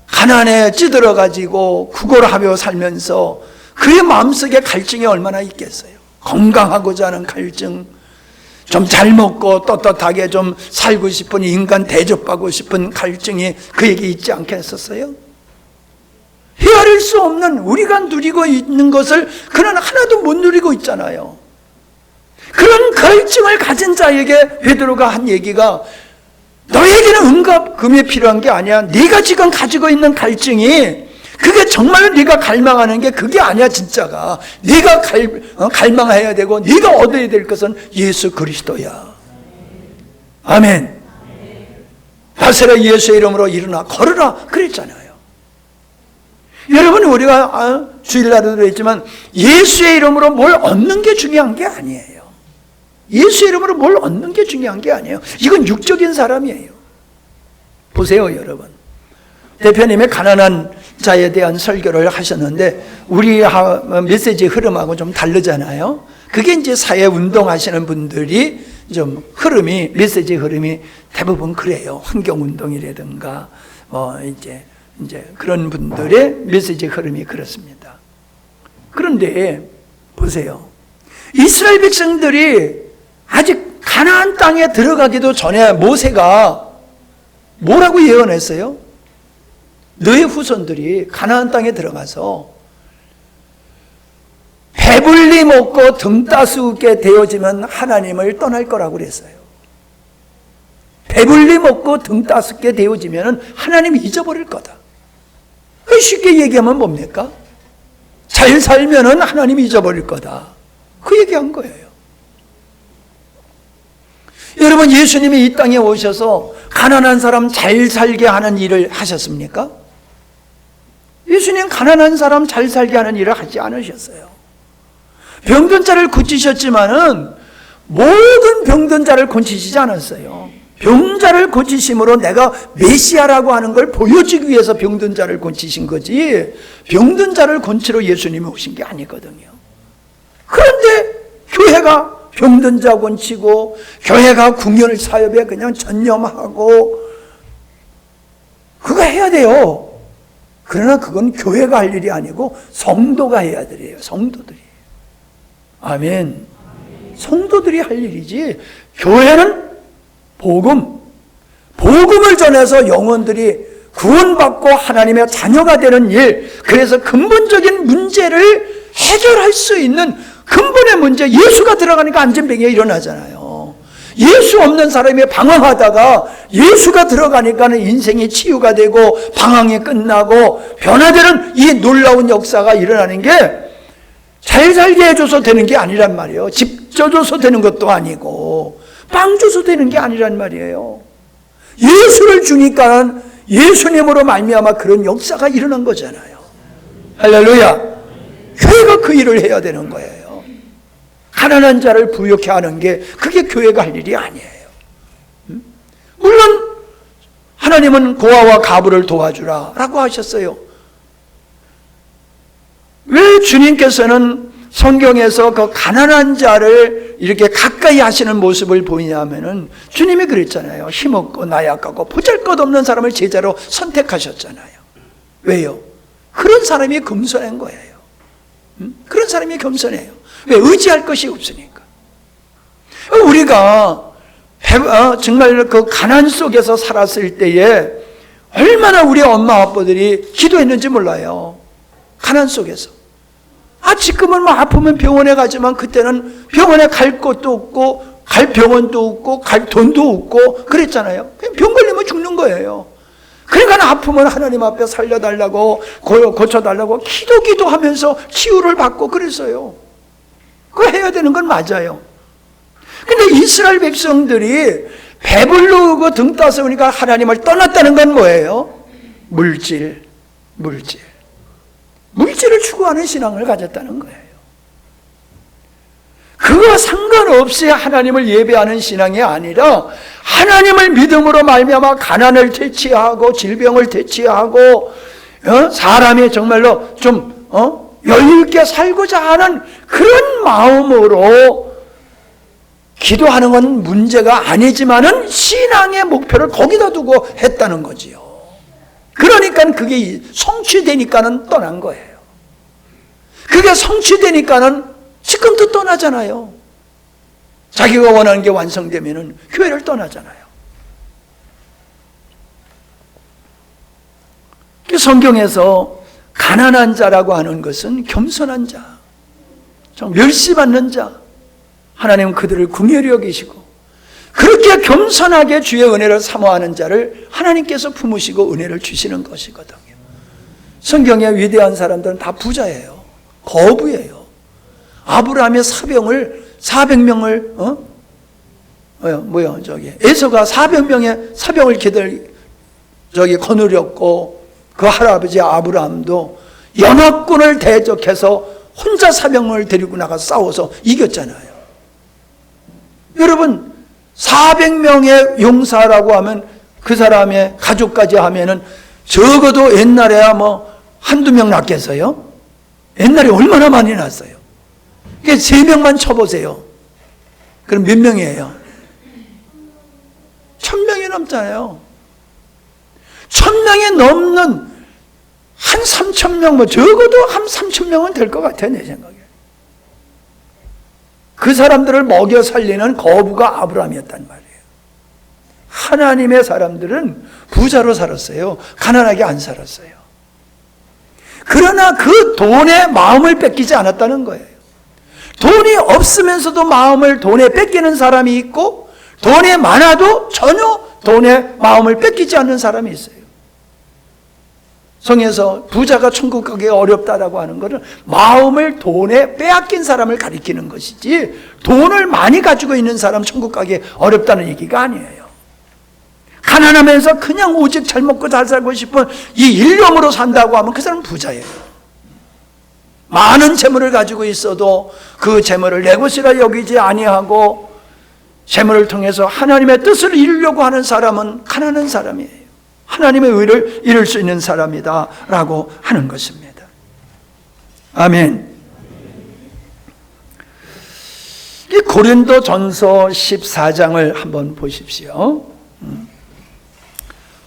가난에 찌들어가지고 구걸하며 살면서 그의 마음속에 갈증이 얼마나 있겠어요. 건강하고자 하는 갈증, 좀 잘 먹고 떳떳하게 좀 살고 싶은, 인간 대접받고 싶은 갈증이 그에게 있지 않겠었어요? 헤아릴 수 없는, 우리가 누리고 있는 것을 그는 하나도 못 누리고 있잖아요. 그런 갈증을 가진 자에게 베드로가 한 얘기가, 너에게는 은과 금이 필요한 게 아니야. 네가 지금 가지고 있는 갈증이 그게 정말 네가 갈망하는 게 그게 아니야. 진짜가 네가 갈망해야 되고 네가 얻어야 될 것은 예수 그리스도야. 아멘. 나사렛 예수의 이름으로 일어나 걸으라 그랬잖아요. 여러분, 우리가 주일날에도 했지만 예수의 이름으로 뭘 얻는 게 중요한 게 아니에요. 예수의 이름으로 뭘 얻는 게 중요한 게 아니에요. 이건 육적인 사람이에요. 보세요, 여러분. 대표님의 가난한 자에 대한 설교를 하셨는데 우리 메시지 흐름하고 좀 다르잖아요. 그게 이제 사회 운동 하시는 분들이 좀 흐름이, 메시지 흐름이 대부분 그래요. 환경 운동이라든가 이제 그런 분들의 메시지 흐름이 그렇습니다. 그런데 보세요. 이스라엘 백성들이 아직 가나안 땅에 들어가기도 전에 모세가 뭐라고 예언했어요? 너의 후손들이 가나안 땅에 들어가서 배불리 먹고 등 따스게 되어지면 하나님을 떠날 거라고 그랬어요. 배불리 먹고 등 따스게 되어지면 하나님 잊어버릴 거다. 쉽게 얘기하면 뭡니까? 잘 살면은 하나님 잊어버릴 거다. 그 얘기한 거예요. 여러분, 예수님이 이 땅에 오셔서 가난한 사람 잘 살게 하는 일을 하셨습니까? 예수님 가난한 사람 잘 살게 하는 일을 하지 않으셨어요. 병든 자를 고치셨지만은 모든 병든 자를 고치시지 않았어요. 병자를 고치심으로 내가 메시아라고 하는 걸 보여주기 위해서 병든 자를 고치신 거지, 병든 자를 고치러 예수님이 오신 게 아니거든요. 그런데 교회가 병든 자 고치고, 교회가 궁열 사역에 그냥 전념하고, 그거 해야 돼요. 그러나 그건 교회가 할 일이 아니고 성도가 해야 돼요. 성도들이. 아멘. 성도들이 할 일이지, 교회는 복음을 전해서 영혼들이 구원받고 하나님의 자녀가 되는 일, 그래서 근본적인 문제를 해결할 수 있는 근본의 문제, 예수가 들어가니까 안전병이 일어나잖아요. 예수 없는 사람이 방황하다가 예수가 들어가니까는 인생이 치유가 되고 방황이 끝나고 변화되는 이 놀라운 역사가 일어나는 게 잘 살게 해줘서 되는 게 아니란 말이에요. 집 줘줘서 되는 것도 아니고 빵 줘서 되는 게 아니란 말이에요. 예수를 주니까 예수님으로 말미암아 그런 역사가 일어난 거잖아요. 할렐루야. 교회가 그 일을 해야 되는 거예요. 가난한 자를 부욕해 하는 게 그게 교회가 할 일이 아니에요. 물론 하나님은 고아와 가부를 도와주라 라고 하셨어요. 왜 주님께서는 성경에서 그 가난한 자를 이렇게 가까이 하시는 모습을 보이냐면은 주님이 그랬잖아요. 힘없고 나약하고 보잘것없는 사람을 제자로 선택하셨잖아요. 왜요? 그런 사람이 겸손한 거예요. 그런 사람이 겸손해요. 왜? 의지할 것이 없으니까. 우리가 정말 그 가난 속에서 살았을 때에 얼마나 우리 엄마 아빠들이 기도했는지 몰라요. 가난 속에서. 지금은 뭐 아프면 병원에 가지만 그때는 병원에 갈 곳도 없고 갈 병원도 없고 갈 돈도 없고 그랬잖아요. 그냥 병 걸리면 죽는 거예요. 그러니까 아프면 하나님 앞에 살려달라고 고쳐달라고 기도하면서 치유를 받고 그랬어요. 그거 해야 되는 건 맞아요. 근데 이스라엘 백성들이 배불르고 등 따서 오니까 하나님을 떠났다는 건 뭐예요? 물질을 추구하는 신앙을 가졌다는 거예요. 그거 상관없이 하나님을 예배하는 신앙이 아니라 하나님을 믿음으로 말미암아 가난을 대치하고 질병을 대치하고 사람이 정말로 좀 여유 있게 살고자 하는 그런 마음으로 기도하는 건 문제가 아니지만은 신앙의 목표를 거기다 두고 했다는 거지요. 그러니까 그게 성취되니까는 떠난 거예요. 그게 성취되니까는 지금도 떠나잖아요. 자기가 원하는 게 완성되면은 교회를 떠나잖아요. 성경에서 가난한 자라고 하는 것은 겸손한 자, 좀 멸시받는 자, 하나님은 그들을 긍휼히 여기시고 그렇게 겸손하게 주의 은혜를 사모하는 자를 하나님께서 품으시고 은혜를 주시는 것이거든요. 성경의 위대한 사람들은 다 부자예요. 거부예요. 아브라함의 400명을 에서가 400명의 사병을 거느렸고 그 할아버지 아브라함도 연합군을 대적해서 혼자 사병을 데리고 나가 싸워서 이겼잖아요. 여러분 400명의 용사라고 하면 그 사람의 가족까지 하면은 적어도 옛날에야 뭐 한두 명 낳겠어요? 옛날에 얼마나 많이 낳았어요? 그게 3명만 쳐보세요. 그럼 몇 명이에요? 1000명이 넘잖아요. 1000명이 넘는 한 3000명, 뭐 적어도 한 3000명은 될 것 같아요, 내 생각에. 그 사람들을 먹여 살리는 거부가 아브라함이었단 말이에요. 하나님의 사람들은 부자로 살았어요. 가난하게 안 살았어요. 그러나 그 돈에 마음을 뺏기지 않았다는 거예요. 돈이 없으면서도 마음을 돈에 뺏기는 사람이 있고 돈이 많아도 전혀 돈에 마음을 뺏기지 않는 사람이 있어요. 성에서 부자가 천국 가기 어렵다라고 하는 것은 마음을 돈에 빼앗긴 사람을 가리키는 것이지 돈을 많이 가지고 있는 사람 천국 가기 어렵다는 얘기가 아니에요. 가난하면서 그냥 오직 잘 먹고 잘 살고 싶은 이 일념으로 산다고 하면 그 사람은 부자예요. 많은 재물을 가지고 있어도 그 재물을 내 것이라 여기지 아니하고 재물을 통해서 하나님의 뜻을 이루려고 하는 사람은 가난한 사람이에요. 하나님의 의를 이룰 수 있는 사람이다 라고 하는 것입니다. 아멘. 이 고린도전서 14장을 한번 보십시오.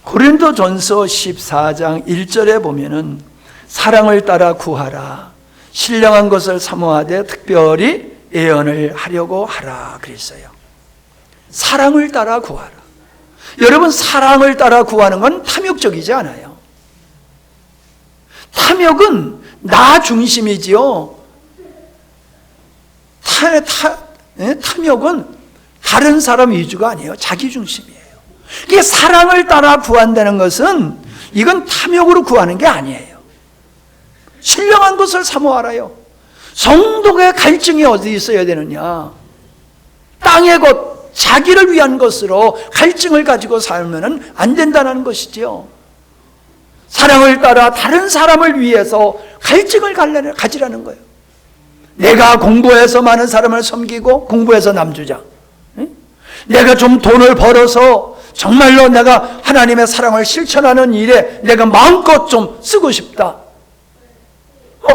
고린도전서 14장 1절에 보면은 사랑을 따라 구하라, 신령한 것을 사모하되 특별히 예언을 하려고 하라 그랬어요. 사랑을 따라 구하라. 여러분, 사랑을 따라 구하는 건 탐욕적이지 않아요. 탐욕은 나 중심이지요. 탐욕은 다른 사람 위주가 아니에요. 자기 중심이에요. 이게 사랑을 따라 구한다는 것은 이건 탐욕으로 구하는 게 아니에요. 신령한 것을 사모하라요. 성도의 갈증이 어디 있어야 되느냐? 땅의 것, 자기를 위한 것으로 갈증을 가지고 살면 안 된다는 것이지요. 사랑을 따라 다른 사람을 위해서 갈증을 가지라는 거예요. 내가 공부해서 많은 사람을 섬기고 공부해서 남주자, 내가 좀 돈을 벌어서 정말로 내가 하나님의 사랑을 실천하는 일에 내가 마음껏 좀 쓰고 싶다,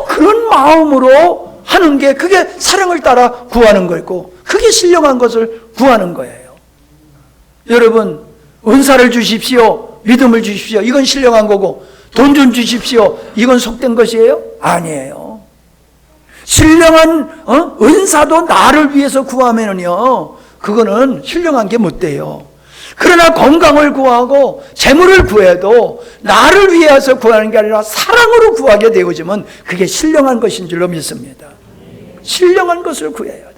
그런 마음으로 하는 게 그게 사랑을 따라 구하는 거고, 그게 신령한 것을 구하는 거예요. 여러분, 은사를 주십시오, 믿음을 주십시오, 이건 신령한 거고, 돈 좀 주십시오, 이건 속된 것이에요? 아니에요. 신령한 은사도 나를 위해서 구하면은요, 그거는 신령한 게 못 돼요. 그러나 건강을 구하고 재물을 구해도 나를 위해서 구하는 게 아니라 사랑으로 구하게 되어지면 그게 신령한 것인 줄로 믿습니다. 신령한 것을 구해야 돼요.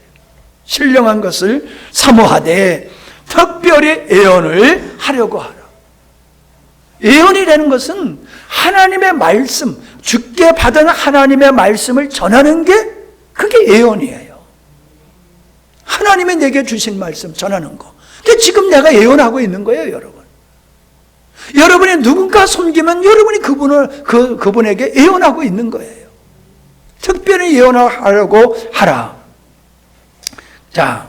신령한 것을 사모하되 특별히 예언을 하려고 하라. 예언이라는 것은 하나님의 말씀, 주께 받은 하나님의 말씀을 전하는 게 그게 예언이에요. 하나님이 내게 주신 말씀 전하는 거. 근데 지금 내가 예언하고 있는 거예요, 여러분. 여러분이 누군가 섬기면 여러분이 그분에게 예언하고 있는 거예요. 특별히 예언하려고 하라. 자,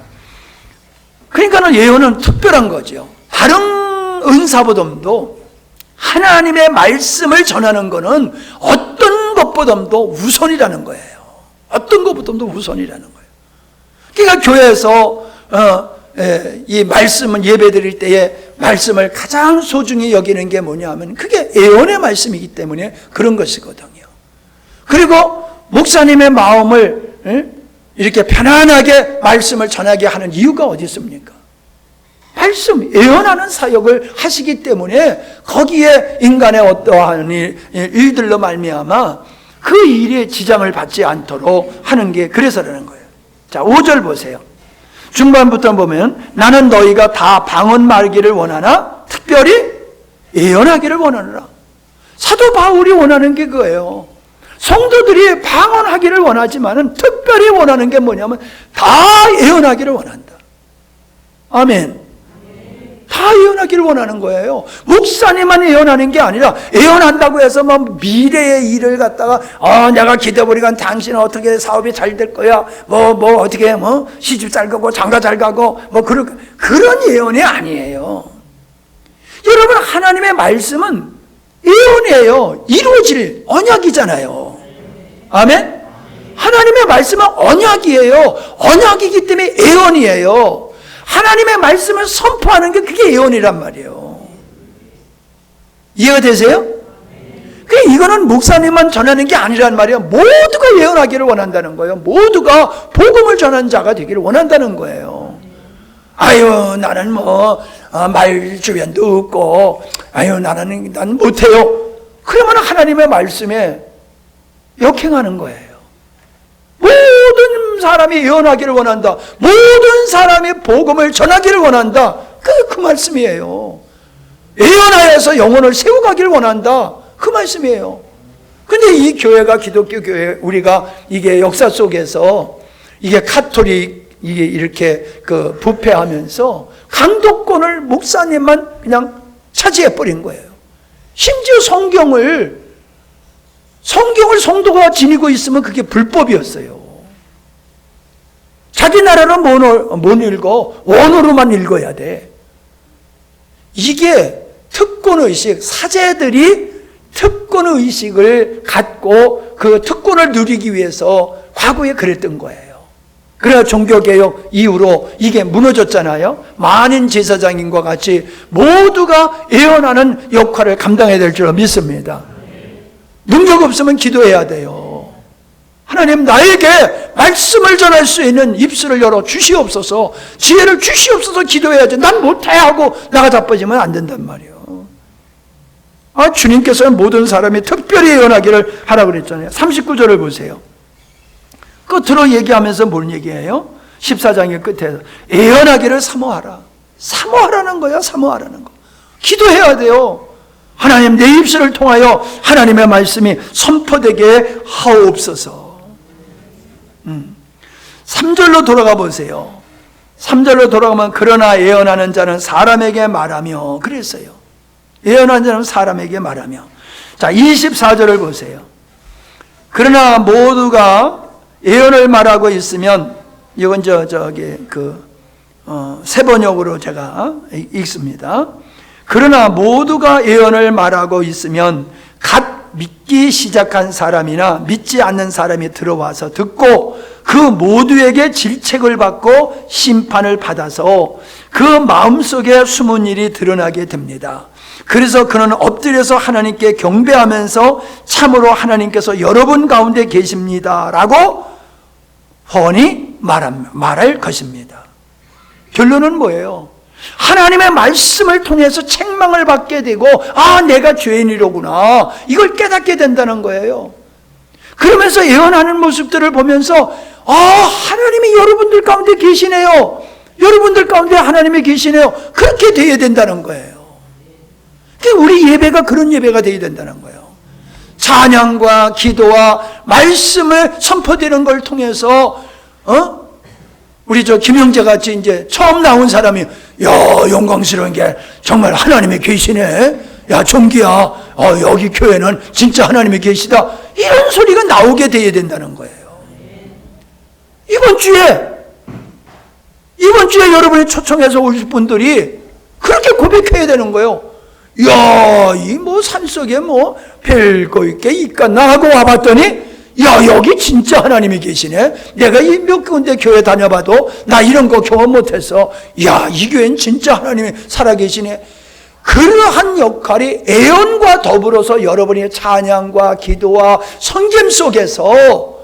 그러니까 예언은 특별한 거죠. 다른 은사보다도 하나님의 말씀을 전하는 것은 어떤 것보다도 우선이라는 거예요. 어떤 것보다도 우선이라는 거예요. 그러니까 교회에서 이 말씀은 예배 드릴 때에 말씀을 가장 소중히 여기는 게 뭐냐 하면 그게 예언의 말씀이기 때문에 그런 것이거든요. 그리고 목사님의 마음을 이렇게 편안하게 말씀을 전하게 하는 이유가 어디 있습니까? 말씀, 예언하는 사역을 하시기 때문에 거기에 인간의 어떠한 일들로 말미암아 그 일에 지장을 받지 않도록 하는 게 그래서라는 거예요. 자, 5절 보세요. 중반부터 보면 나는 너희가 다 방언 말기를 원하나 특별히 예언하기를 원하노라. 사도 바울이 원하는 게 그거예요. 성도들이 방언하기를 원하지만은 특별히 원하는 게 뭐냐면 다 예언하기를 원한다. 아멘. 다 예언하기를 원하는 거예요. 목사님만 예언하는 게 아니라 예언한다고 해서 뭐 미래의 일을 갖다가 내가 기도해보니까 당신은 어떻게 사업이 잘 될 거야, 어떻게 시집 잘 가고 장가 잘 가고 그런 예언이 아니에요. 여러분, 하나님의 말씀은 예언이에요. 이루어질 언약이잖아요. 아멘. 하나님의 말씀은 언약이에요. 언약이기 때문에 예언이에요. 하나님의 말씀을 선포하는 게 그게 예언이란 말이에요. 이해가 되세요? 이거는 목사님만 전하는 게 아니란 말이에요. 모두가 예언하기를 원한다는 거예요. 모두가 복음을 전하는 자가 되기를 원한다는 거예요. 나는 말 주변도 없고 난 못해요. 그러면 하나님의 말씀에 역행하는 거예요. 모든 사람이 예언하기를 원한다. 모든 사람이 복음을 전하기를 원한다. 그 말씀이에요. 예언하여서 영혼을 세워가기를 원한다. 그 말씀이에요. 근데 이 교회가 기독교 교회, 우리가 이게 역사 속에서 이게 카톨릭 이게 이렇게 부패하면서 강도권을 목사님만 그냥 차지해 버린 거예요. 심지어 성경을 성도가 지니고 있으면 그게 불법이었어요. 자기 나라는 못 읽어. 원어로만 읽어야 돼. 이게 특권의식, 사제들이 특권의식을 갖고 그 특권을 누리기 위해서 과거에 그랬던 거예요. 그래야 종교개혁 이후로 이게 무너졌잖아요. 만인 제사장인과 같이 모두가 예언하는 역할을 감당해야 될 줄 믿습니다. 능력 없으면 기도해야 돼요. 하나님, 나에게 말씀을 전할 수 있는 입술을 열어 주시옵소서, 지혜를 주시옵소서 기도해야지. 난 못해 하고 나가 자빠지면 안 된단 말이에요. 주님께서는 모든 사람이 특별히 예언하기를 하라고 그랬잖아요. 39절을 보세요. 끝으로 얘기하면서 뭘 얘기해요? 14장의 끝에서 예언하기를 사모하라. 사모하라는 거야. 사모하라는 거. 기도해야 돼요. 하나님, 내 입술을 통하여 하나님의 말씀이 선포되게 하옵소서. 3절로 돌아가 보세요. 3절로 돌아가면 그러나 예언하는 자는 사람에게 말하며 그랬어요. 예언하는 자는 사람에게 말하며. 자, 24절을 보세요. 그러나 모두가 예언을 말하고 있으면, 이건 새 번역으로 제가 읽습니다. 그러나 모두가 예언을 말하고 있으면 갓 믿기 시작한 사람이나 믿지 않는 사람이 들어와서 듣고 그 모두에게 질책을 받고 심판을 받아서 그 마음속에 숨은 일이 드러나게 됩니다. 그래서 그는 엎드려서 하나님께 경배하면서 참으로 하나님께서 여러분 가운데 계십니다 라고 훤히 말할 것입니다. 결론은 뭐예요? 하나님의 말씀을 통해서 책망을 받게 되고, 아, 내가 죄인이로구나, 이걸 깨닫게 된다는 거예요. 그러면서 예언하는 모습들을 보면서, 아, 하나님이 여러분들 가운데 계시네요, 여러분들 가운데 하나님이 계시네요, 그렇게 되어야 된다는 거예요. 우리 예배가 그런 예배가 되어야 된다는 거예요. 찬양과 기도와 말씀을 선포되는 걸 통해서, 우리 김형제 같이 이제 처음 나온 사람이, 야, 영광스러운 게 정말 하나님이 계시네, 야, 종기야, 여기 교회는 진짜 하나님이 계시다, 이런 소리가 나오게 돼야 된다는 거예요. 이번 주에 여러분이 초청해서 오실 분들이 그렇게 고백해야 되는 거예요. 야, 이 산속에 별거 있게 있겠나 하고 와봤더니, 야, 여기 진짜 하나님이 계시네. 내가 이 몇 군데 교회 다녀봐도 나 이런 거 경험 못해서, 야, 이 교회는 진짜 하나님이 살아계시네. 그러한 역할이 애언과 더불어서 여러분의 찬양과 기도와 성김 속에서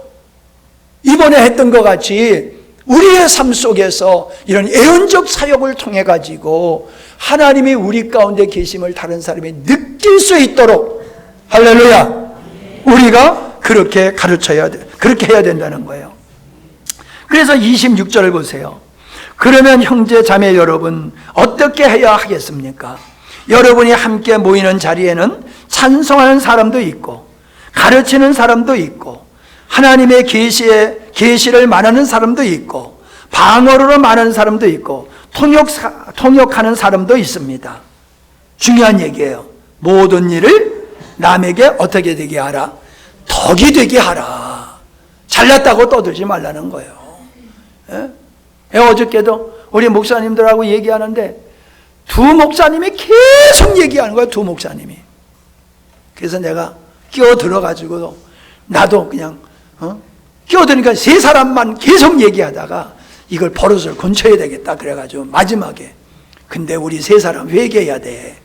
이번에 했던 것 같이 우리의 삶 속에서 이런 애언적 사역을 통해 가지고 하나님이 우리 가운데 계심을 다른 사람이 느낄 수 있도록, 할렐루야, 우리가 그렇게 가르쳐야 돼, 그렇게 해야 된다는 거예요. 그래서 26절을 보세요. 그러면 형제 자매 여러분, 어떻게 해야 하겠습니까? 여러분이 함께 모이는 자리에는 찬송하는 사람도 있고 가르치는 사람도 있고 하나님의 계시를 말하는 사람도 있고 방언으로 말하는 사람도 있고 통역하는 사람도 있습니다. 중요한 얘기예요. 모든 일을 남에게 어떻게 되게 하라? 덕이 되게 하라. 잘났다고 떠들지 말라는 거예요. 예? 어저께도 우리 목사님들하고 얘기하는데 두 목사님이 계속 얘기하는 거예요. 두 목사님이. 그래서 내가 끼어들어가지고 나도 그냥 끼어드니까 세 사람만 계속 얘기하다가 이걸 버릇을 고쳐야 되겠다 그래가지고 마지막에, 근데 우리 세 사람 회개해야 돼.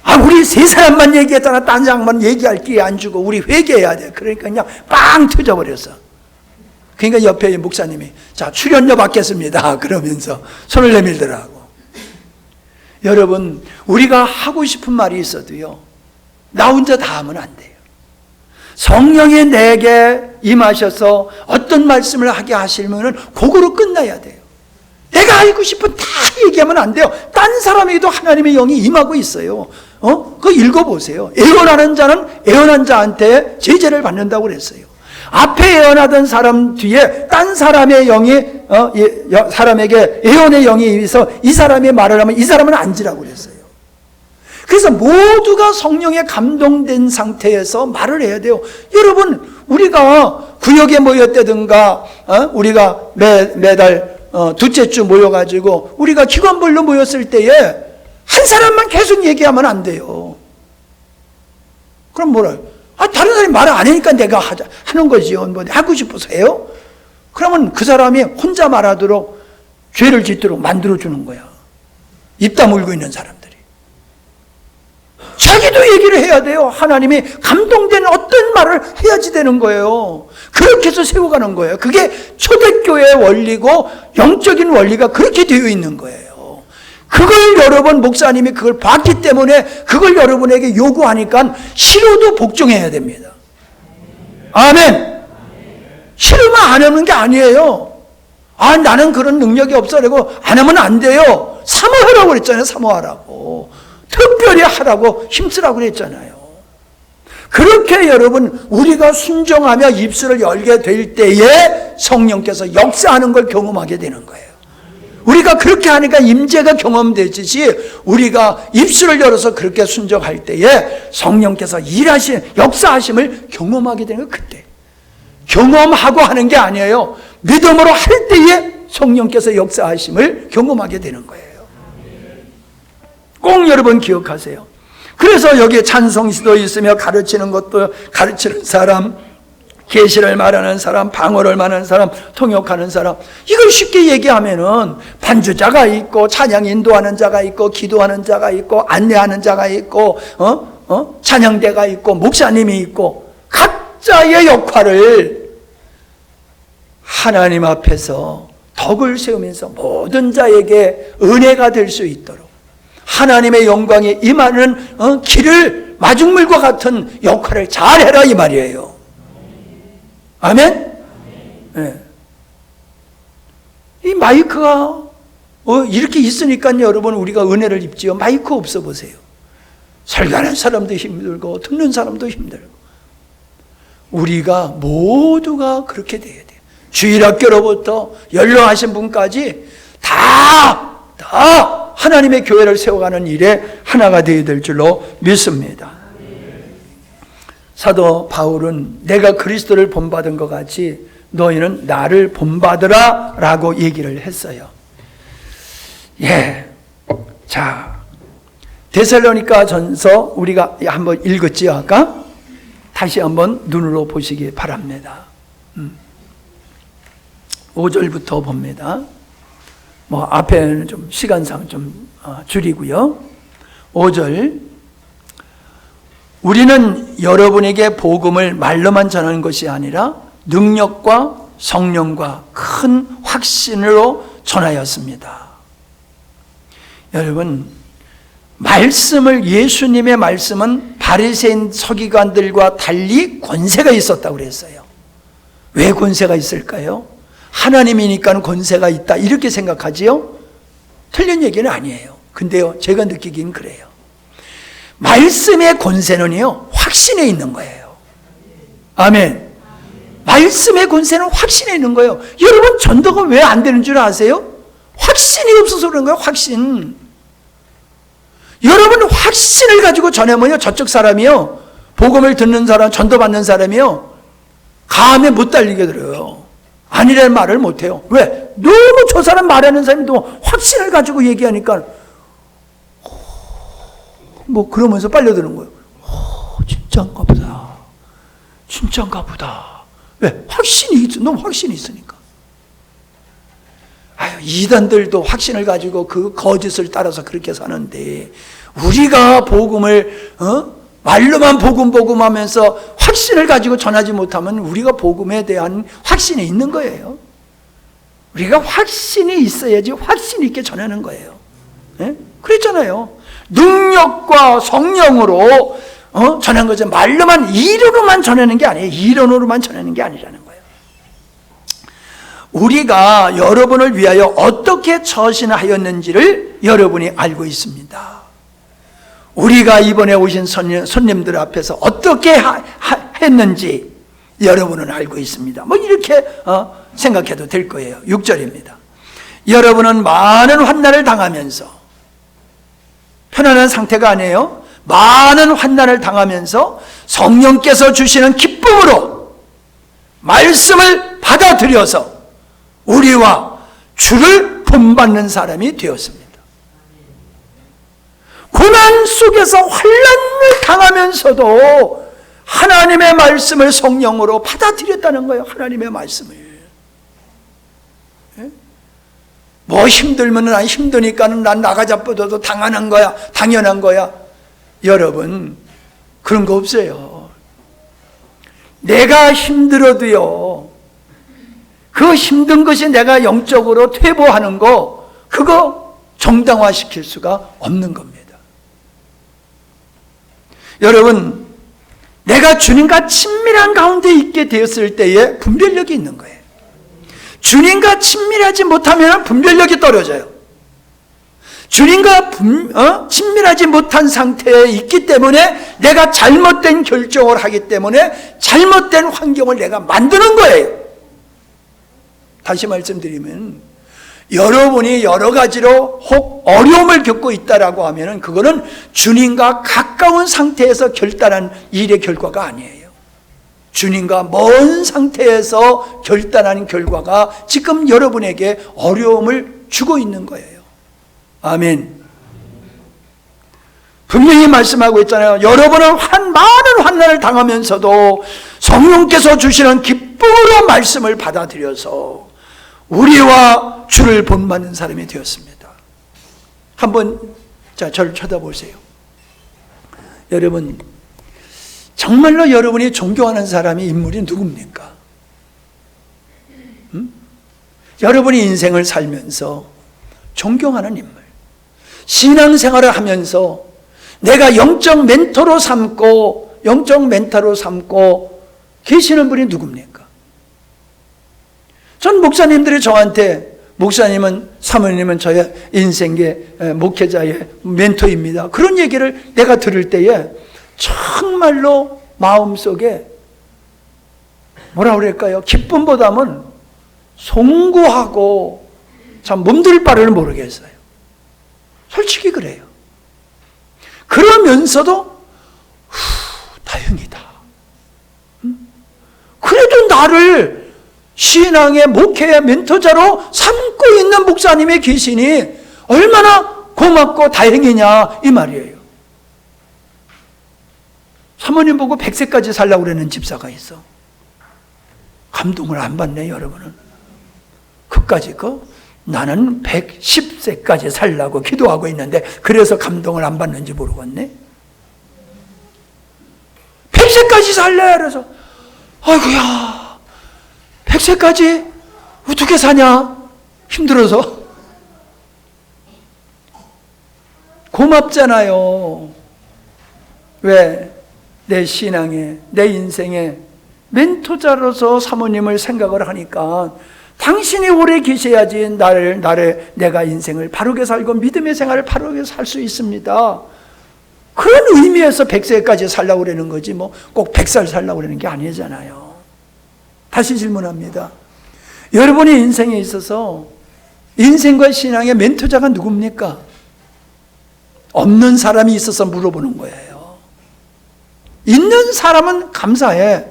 아, 우리 세 사람만 얘기했다가 딴 사람만 얘기할 기회 안 주고 우리 회개해야 돼. 그러니까 그냥 빵 터져버렸어. 그러니까 옆에 목사님이, 자, 출연료 받겠습니다 그러면서 손을 내밀더라고. 여러분, 우리가 하고 싶은 말이 있어도요, 나 혼자 다 하면 안 돼요. 성령이 내게 임하셔서 어떤 말씀을 하게 하시면은 그거로 끝나야 돼요. 내가 알고 싶은 다 얘기하면 안 돼요. 딴 사람에게도 하나님의 영이 임하고 있어요. 그거 읽어보세요. 애언하는 자는 애언한 자한테 제재를 받는다고 그랬어요. 앞에 애언하던 사람 뒤에 딴 사람의 영이 사람에게 애언의 영이 임해서 이 사람이 말을 하면 이 사람은 앉으라고 그랬어요. 그래서 모두가 성령에 감동된 상태에서 말을 해야 돼요. 여러분, 우리가 구역에 모였다든가, 우리가 매달 둘째 주 모여가지고 우리가 기관별로 모였을 때에 한 사람만 계속 얘기하면 안 돼요. 그럼 뭐라? 다른 사람이 말을 안 하니까 내가 하는 거지요. 뭐 하고 싶어서 해요? 그러면 그 사람이 혼자 말하도록 죄를 짓도록 만들어주는 거야. 입 다물고 있는 사람들이. 자기도 얘기를 해야 돼요. 하나님이 감동된 어떤 말을 해야지 되는 거예요. 그렇게 해서 세워가는 거예요. 그게 초대교회의 원리고 영적인 원리가 그렇게 되어 있는 거예요. 그걸 여러분, 목사님이 그걸 봤기 때문에 그걸 여러분에게 요구하니까 싫어도 복종해야 됩니다. 아멘. 싫으면 안 하는 게 아니에요. 나는 그런 능력이 없어. 그리고 안 하면 안 돼요. 사모하라고 그랬잖아요. 사모하라고. 특별히 하라고 힘쓰라고 그랬잖아요. 그렇게 여러분, 우리가 순종하며 입술을 열게 될 때에 성령께서 역사하는 걸 경험하게 되는 거예요. 우리가 그렇게 하니까 임재가 경험되듯이 우리가 입술을 열어서 그렇게 순종할 때에 성령께서 역사하심을 경험하게 되는 거예요. 그때 경험하고 하는 게 아니에요. 믿음으로 할 때에 성령께서 역사하심을 경험하게 되는 거예요. 꼭 여러분 기억하세요. 그래서 여기에 찬송시도 있으며 가르치는 것도, 가르치는 사람, 계시를 말하는 사람, 방언을 말하는 사람, 통역하는 사람, 이걸 쉽게 얘기하면은 반주자가 있고 찬양 인도하는 자가 있고 기도하는 자가 있고 안내하는 자가 있고 찬양대가 있고 목사님이 있고 각자의 역할을 하나님 앞에서 덕을 세우면서 모든 자에게 은혜가 될 수 있도록 하나님의 영광이 임하는 길을 마중물과 같은 역할을 잘해라 이 말이에요. 아멘? 네. 이 마이크가 이렇게 있으니까 여러분 우리가 은혜를 입지요. 마이크 없어 보세요. 설교하는 사람도 힘들고 듣는 사람도 힘들고 우리가 모두가 그렇게 돼야 돼요. 주일학교로부터 연로하신 분까지 다 하나님의 교회를 세워가는 일에 하나가 되어야 될 줄로 믿습니다. 사도 바울은 내가 그리스도를 본받은 것 같이 너희는 나를 본받으라 라고 얘기를 했어요. 예. 자, 데살로니가 전서 우리가 한번 읽었지요, 아까? 다시 한번 눈으로 보시기 바랍니다. 5절부터 봅니다. 뭐 앞에는 좀 시간상 좀 줄이고요. 5절. 우리는 여러분에게 복음을 말로만 전하는 것이 아니라 능력과 성령과 큰 확신으로 전하였습니다. 여러분, 예수님의 말씀은 바리새인 서기관들과 달리 권세가 있었다고 그랬어요. 왜 권세가 있을까요? 하나님이니까 권세가 있다 이렇게 생각하지요? 틀린 얘기는 아니에요. 근데요, 제가 느끼긴 그래요. 말씀의 권세는요, 확신에 있는 거예요. 아멘. 말씀의 권세는 확신에 있는 거예요. 여러분, 전도가 왜 안 되는 줄 아세요? 확신이 없어서 그런 거예요. 확신. 여러분 확신을 가지고 전하면요, 저쪽 사람이요, 복음을 듣는 사람, 전도받는 사람이요, 감에 못 달리게 들어요. 아니라는 말을 못해요. 왜? 너무 저 사람 말하는 사람이 또 확신을 가지고 얘기하니까 뭐 그러면서 빨려드는 거예요. 진짜인가 보다. 진짜인가 보다. 왜? 확신이 있어. 너무 확신이 있으니까. 이단들도 확신을 가지고 그 거짓을 따라서 그렇게 사는데 우리가 복음을 말로만 복음 하면서 확신을 가지고 전하지 못하면 우리가 복음에 대한 확신이 있는 거예요. 우리가 확신이 있어야지 확신 있게 전하는 거예요. 네? 그랬잖아요. 능력과 성령으로 전하는 거죠. 말로만, 이론으로만 전하는 게 아니에요. 이론으로만 전하는 게 아니라는 거예요. 우리가 여러분을 위하여 어떻게 처신하였는지를 여러분이 알고 있습니다. 우리가 이번에 오신 손님들 앞에서 어떻게 했는지 여러분은 알고 있습니다. 뭐 이렇게 생각해도 될 거예요. 6절입니다. 여러분은 많은 환난을 당하면서, 편안한 상태가 아니에요. 많은 환난을 당하면서 성령께서 주시는 기쁨으로 말씀을 받아들여서 우리와 주를 본받는 사람이 되었습니다. 고난 속에서 환난을 당하면서도 하나님의 말씀을 성령으로 받아들였다는 거예요. 하나님의 말씀을. 뭐 힘들면 난 힘드니까는 난 나가자보다도 당연한 거야. 당연한 거야. 여러분, 그런 거 없어요. 내가 힘들어도요, 그 힘든 것이 내가 영적으로 퇴보하는 거, 그거 정당화시킬 수가 없는 겁니다. 여러분, 내가 주님과 친밀한 가운데 있게 되었을 때에 분별력이 있는 거예요. 주님과 친밀하지 못하면 분별력이 떨어져요. 주님과 친밀하지 못한 상태에 있기 때문에 내가 잘못된 결정을 하기 때문에 잘못된 환경을 내가 만드는 거예요. 다시 말씀드리면 여러분이 여러 가지로 혹 어려움을 겪고 있다라고 하면은 그거는 주님과 가까운 상태에서 결단한 일의 결과가 아니에요. 주님과 먼 상태에서 결단한 결과가 지금 여러분에게 어려움을 주고 있는 거예요. 아멘. 분명히 말씀하고 있잖아요. 여러분은 많은 환난을 당하면서도 성령께서 주시는 기쁨으로 말씀을 받아들여서 우리와 주를 본받는 사람이 되었습니다. 한번 저를 쳐다보세요. 여러분, 정말로 여러분이 존경하는 사람이 인물이 누굽니까? 여러분이 인생을 살면서 존경하는 인물, 신앙생활을 하면서 내가 영적 멘토로 삼고 계시는 분이 누굽니까? 전 목사님들이 저한테 사모님은 저의 인생의 목회자의 멘토입니다, 그런 얘기를 내가 들을 때에 정말로 마음속에 뭐라 그럴까요? 기쁨보다는 송구하고 참 몸둘 바를 모르겠어요. 솔직히 그래요. 그러면서도 다행이다. 그래도 나를 신앙의 목회의 멘토자로 삼고 있는 목사님이 계시니 얼마나 고맙고 다행이냐 이 말이에요. 사모님 보고 100세까지 살라고 그러는 집사가 있어. 감동을 안 받네 여러분은. 그까짓 거 나는 110세까지 살라고 기도하고 있는데 그래서 감동을 안 받는지 모르겠네. 100세까지 살래. 그래서 아이고야 100세까지 어떻게 사냐, 힘들어서. 고맙잖아요. 왜? 내 신앙에, 내 인생에 멘토자로서 사모님을 생각을 하니까 당신이 오래 계셔야지 내가 인생을 바르게 살고 믿음의 생활을 바르게 살 수 있습니다. 그런 의미에서 100세까지 살라고 그러는 거지 뭐 꼭 100살 살라고 그러는 게 아니잖아요. 다시 질문합니다. 여러분의 인생에 있어서 인생과 신앙의 멘토자가 누굽니까? 없는 사람이 있어서 물어보는 거예요. 있는 사람은 감사해.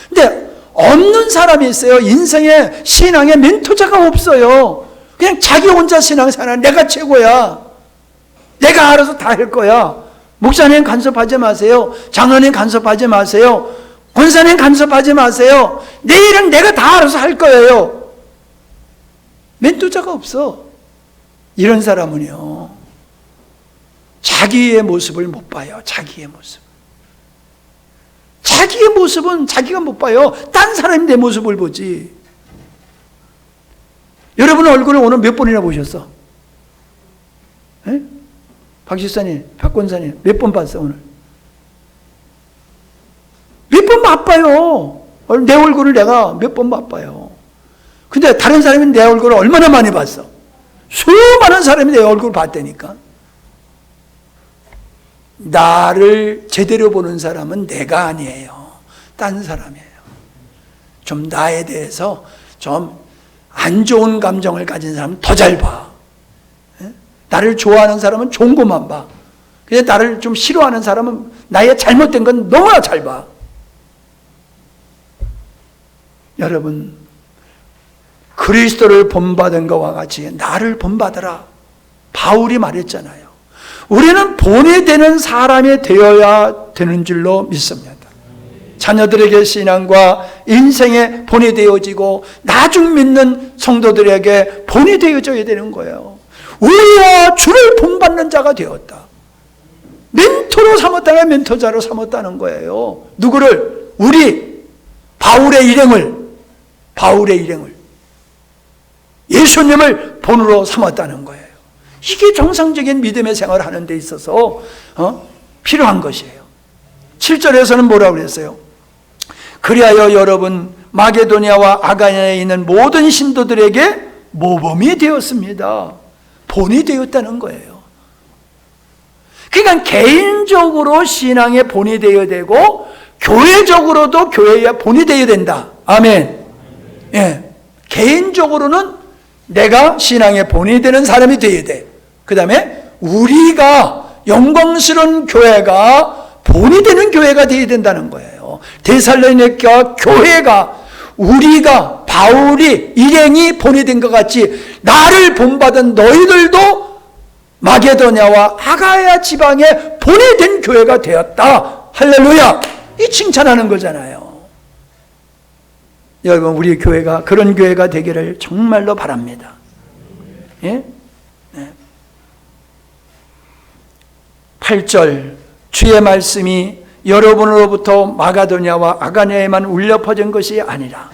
근데 없는 사람이 있어요. 인생에 신앙의 멘토자가 없어요. 그냥 자기 혼자 신앙생활, 내가 최고야, 내가 알아서 다 할 거야. 목사님 간섭하지 마세요. 장로님 간섭하지 마세요. 권사님 간섭하지 마세요. 내일은 내가 다 알아서 할 거예요. 멘토자가 없어. 이런 사람은요, 자기의 모습을 못 봐요. 자기의 모습은 자기가 못 봐요. 딴 사람이 내 모습을 보지. 여러분 얼굴을 오늘 몇 번이나 보셨어? 에? 박 집사님, 박 권사님 몇 번 봤어 오늘? 몇 번 못 봐요. 내 얼굴을 내가 몇 번 못 봐요. 근데 다른 사람이 내 얼굴을 얼마나 많이 봤어? 수많은 사람이 내 얼굴을 봤다니까. 나를 제대로 보는 사람은 내가 아니에요. 딴 사람이에요. 좀 나에 대해서 좀 안 좋은 감정을 가진 사람은 더 잘 봐. 나를 좋아하는 사람은 좋은 것만 봐. 근데 나를 좀 싫어하는 사람은 나의 잘못된 건 너무나 잘 봐. 여러분, 그리스도를 본받은 것과 같이 나를 본받으라. 바울이 말했잖아요. 우리는 본이 되는 사람이 되어야 되는 줄로 믿습니다. 자녀들에게 신앙과 인생에 본이 되어지고 나중 믿는 성도들에게 본이 되어져야 되는 거예요. 우리와 주를 본받는 자가 되었다. 멘토로 삼았다는 멘토자로 삼았다는 거예요. 누구를? 우리 바울의 일행을 예수님을 본으로 삼았다는 거예요. 이게 정상적인 믿음의 생활을 하는 데 있어서 필요한 것이에요. 7절에서는 뭐라고 그랬어요? 그리하여 여러분 마게도니아와 아가야에 있는 모든 신도들에게 모범이 되었습니다. 본이 되었다는 거예요. 그러니까 개인적으로 신앙의 본이 되어야 되고 교회적으로도 교회의 본이 되어야 된다. 아멘. 예. 개인적으로는 내가 신앙의 본이 되는 사람이 되어야 돼. 그 다음에 우리가 영광스러운 교회가 본이 되는 교회가 되어야 된다는 거예요. 데살로니가 교회가 우리가 바울이 일행이 본이 된 것 같이 나를 본받은 너희들도 마게도냐와 아가야 지방에 본이 된 교회가 되었다. 할렐루야. 이 칭찬하는 거잖아요. 여러분 우리 교회가 그런 교회가 되기를 정말로 바랍니다. 예? 네. 8절 주의 말씀이 여러분으로부터 마가도냐와 아가냐에만 울려 퍼진 것이 아니라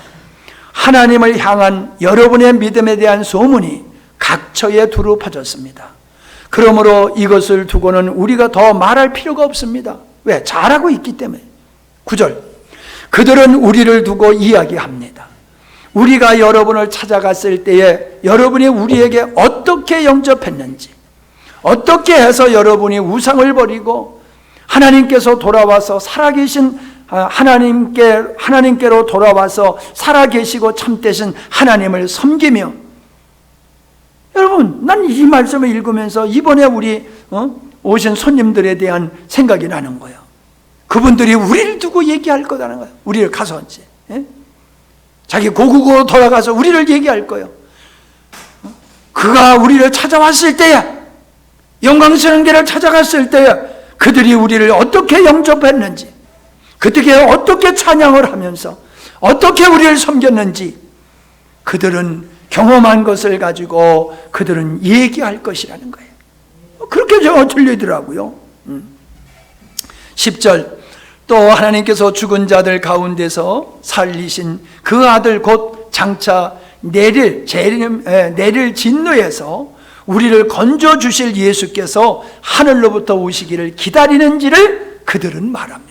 하나님을 향한 여러분의 믿음에 대한 소문이 각처에 두루 퍼졌습니다. 그러므로 이것을 두고는 우리가 더 말할 필요가 없습니다. 왜? 잘하고 있기 때문에. 9절, 그들은 우리를 두고 이야기합니다. 우리가 여러분을 찾아갔을 때에 여러분이 우리에게 어떻게 영접했는지, 어떻게 해서 여러분이 우상을 버리고 하나님께서 돌아와서 살아계신 하나님께로 돌아와서 살아계시고 참되신 하나님을 섬기며, 여러분, 난 이 말씀을 읽으면서 이번에 우리 오신 손님들에 대한 생각이 나는 거예요. 그분들이 우리를 두고 얘기할 거라는 거예요. 우리를 가서 이제 자기 고국으로 돌아가서 우리를 얘기할 거예요. 그가 우리를 찾아왔을 때에, 영광스러운 길을 찾아갔을 때에 그들이 우리를 어떻게 영접했는지, 그들이 어떻게 찬양을 하면서 어떻게 우리를 섬겼는지 그들은 경험한 것을 가지고 그들은 얘기할 것이라는 거예요. 그렇게 저 들리더라고요. 10절, 또 하나님께서 죽은 자들 가운데서 살리신 그 아들 곧 장차 내릴 진노에서 우리를 건져 주실 예수께서 하늘로부터 오시기를 기다리는지를 그들은 말합니다.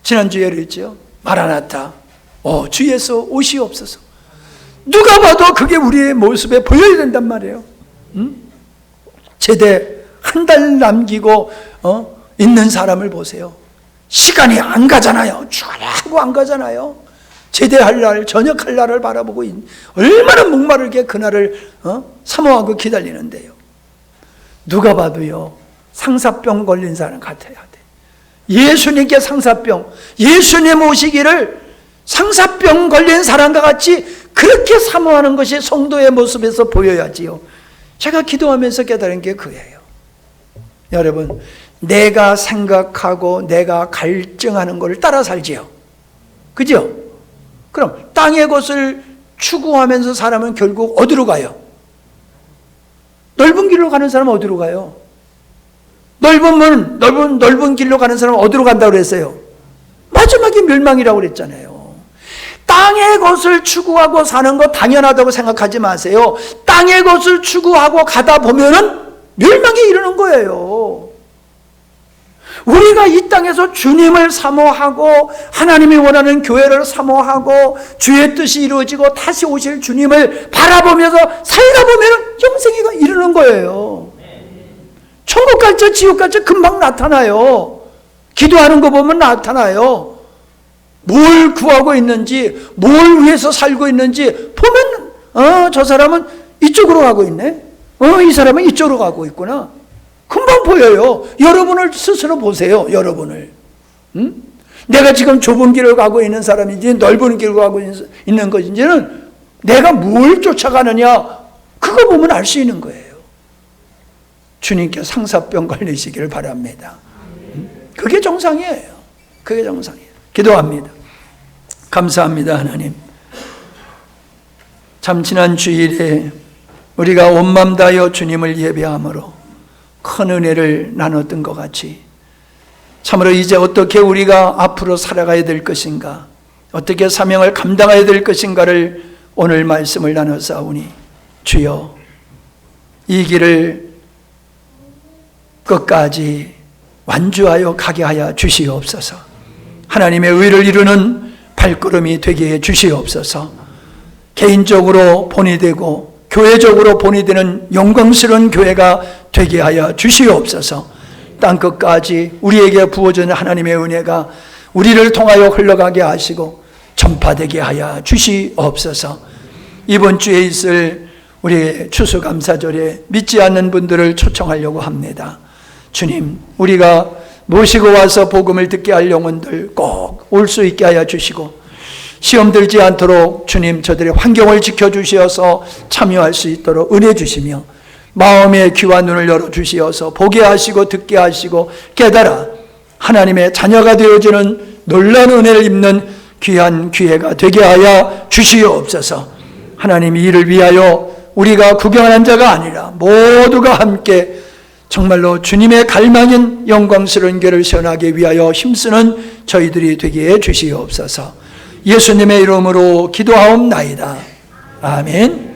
지난주에 그랬죠. 마라나타, 주 예수 오시옵소서. 누가 봐도 그게 우리의 모습에 보여야 된단 말이에요. 제대 한 달 남기고 있는 사람을 보세요. 시간이 안 가잖아요. 죽으라고 안 가잖아요. 제대할 날, 전역할 날을 바라보고 얼마나 목마르게 그날을 사모하고 기다리는데요. 누가 봐도요, 상사병 걸린 사람 같아야 돼. 예수님께 상사병, 예수님 오시기를 상사병 걸린 사람과 같이 그렇게 사모하는 것이 성도의 모습에서 보여야지요. 제가 기도하면서 깨달은 게 그예요. 여러분, 내가 생각하고 내가 갈증하는 것을 따라 살지요. 그죠? 그럼 땅의 것을 추구하면서 사람은 결국 어디로 가요? 넓은 길로 가는 사람은 어디로 가요? 넓은 길로 가는 사람은 어디로 간다고 그랬어요? 마지막에 멸망이라고 그랬잖아요. 땅의 것을 추구하고 사는 거 당연하다고 생각하지 마세요. 땅의 것을 추구하고 가다 보면은 멸망에 이르는 거예요. 우리가 이 땅에서 주님을 사모하고 하나님이 원하는 교회를 사모하고 주의 뜻이 이루어지고 다시 오실 주님을 바라보면서 살다 보면은 영생이가 이르는 거예요. 천국 갈지 지옥 갈지 금방 나타나요. 기도하는 거 보면 나타나요. 뭘 구하고 있는지, 뭘 위해서 살고 있는지 보면 저 사람은 이쪽으로 가고 있네. 이 사람은 이쪽으로 가고 있구나. 금방 보여요. 여러분을 스스로 보세요. 여러분을. 내가 지금 좁은 길을 가고 있는 사람인지 넓은 길을 가고 있는 것인지는 내가 뭘 쫓아가느냐, 그거 보면 알 수 있는 거예요. 주님께 상사병 걸리시기를 바랍니다. 그게 정상이에요. 그게 정상이에요. 기도합니다. 감사합니다, 하나님. 참 지난 주일에 우리가 온 맘 다하여 주님을 예배함으로 큰 은혜를 나눴던 것 같이 참으로 이제 어떻게 우리가 앞으로 살아가야 될 것인가, 어떻게 사명을 감당해야 될 것인가를 오늘 말씀을 나눠싸우니 주여 이 길을 끝까지 완주하여 가게 하여 주시옵소서. 하나님의 의를 이루는 발걸음이 되게 해 주시옵소서. 개인적으로 본이 되고 교회적으로 본이 되는 영광스러운 교회가 되게 하여 주시옵소서. 땅끝까지 우리에게 부어지는 하나님의 은혜가 우리를 통하여 흘러가게 하시고 전파되게 하여 주시옵소서. 이번 주에 있을 우리의 추수감사절에 믿지 않는 분들을 초청하려고 합니다. 주님, 우리가 모시고 와서 복음을 듣게 할 영혼들 꼭 올 수 있게 하여 주시고, 시험 들지 않도록 주님 저들의 환경을 지켜주시어서 참여할 수 있도록 은혜 주시며, 마음의 귀와 눈을 열어주시어서 보게 하시고 듣게 하시고 깨달아 하나님의 자녀가 되어지는 놀라운 은혜를 입는 귀한 기회가 되게 하여 주시옵소서. 하나님, 이를 위하여 우리가 구경하는 자가 아니라 모두가 함께 정말로 주님의 갈망인 영광스러운 교회를 세워나가기 위하여 힘쓰는 저희들이 되게 해 주시옵소서. 예수님의 이름으로 기도하옵나이다. 아멘.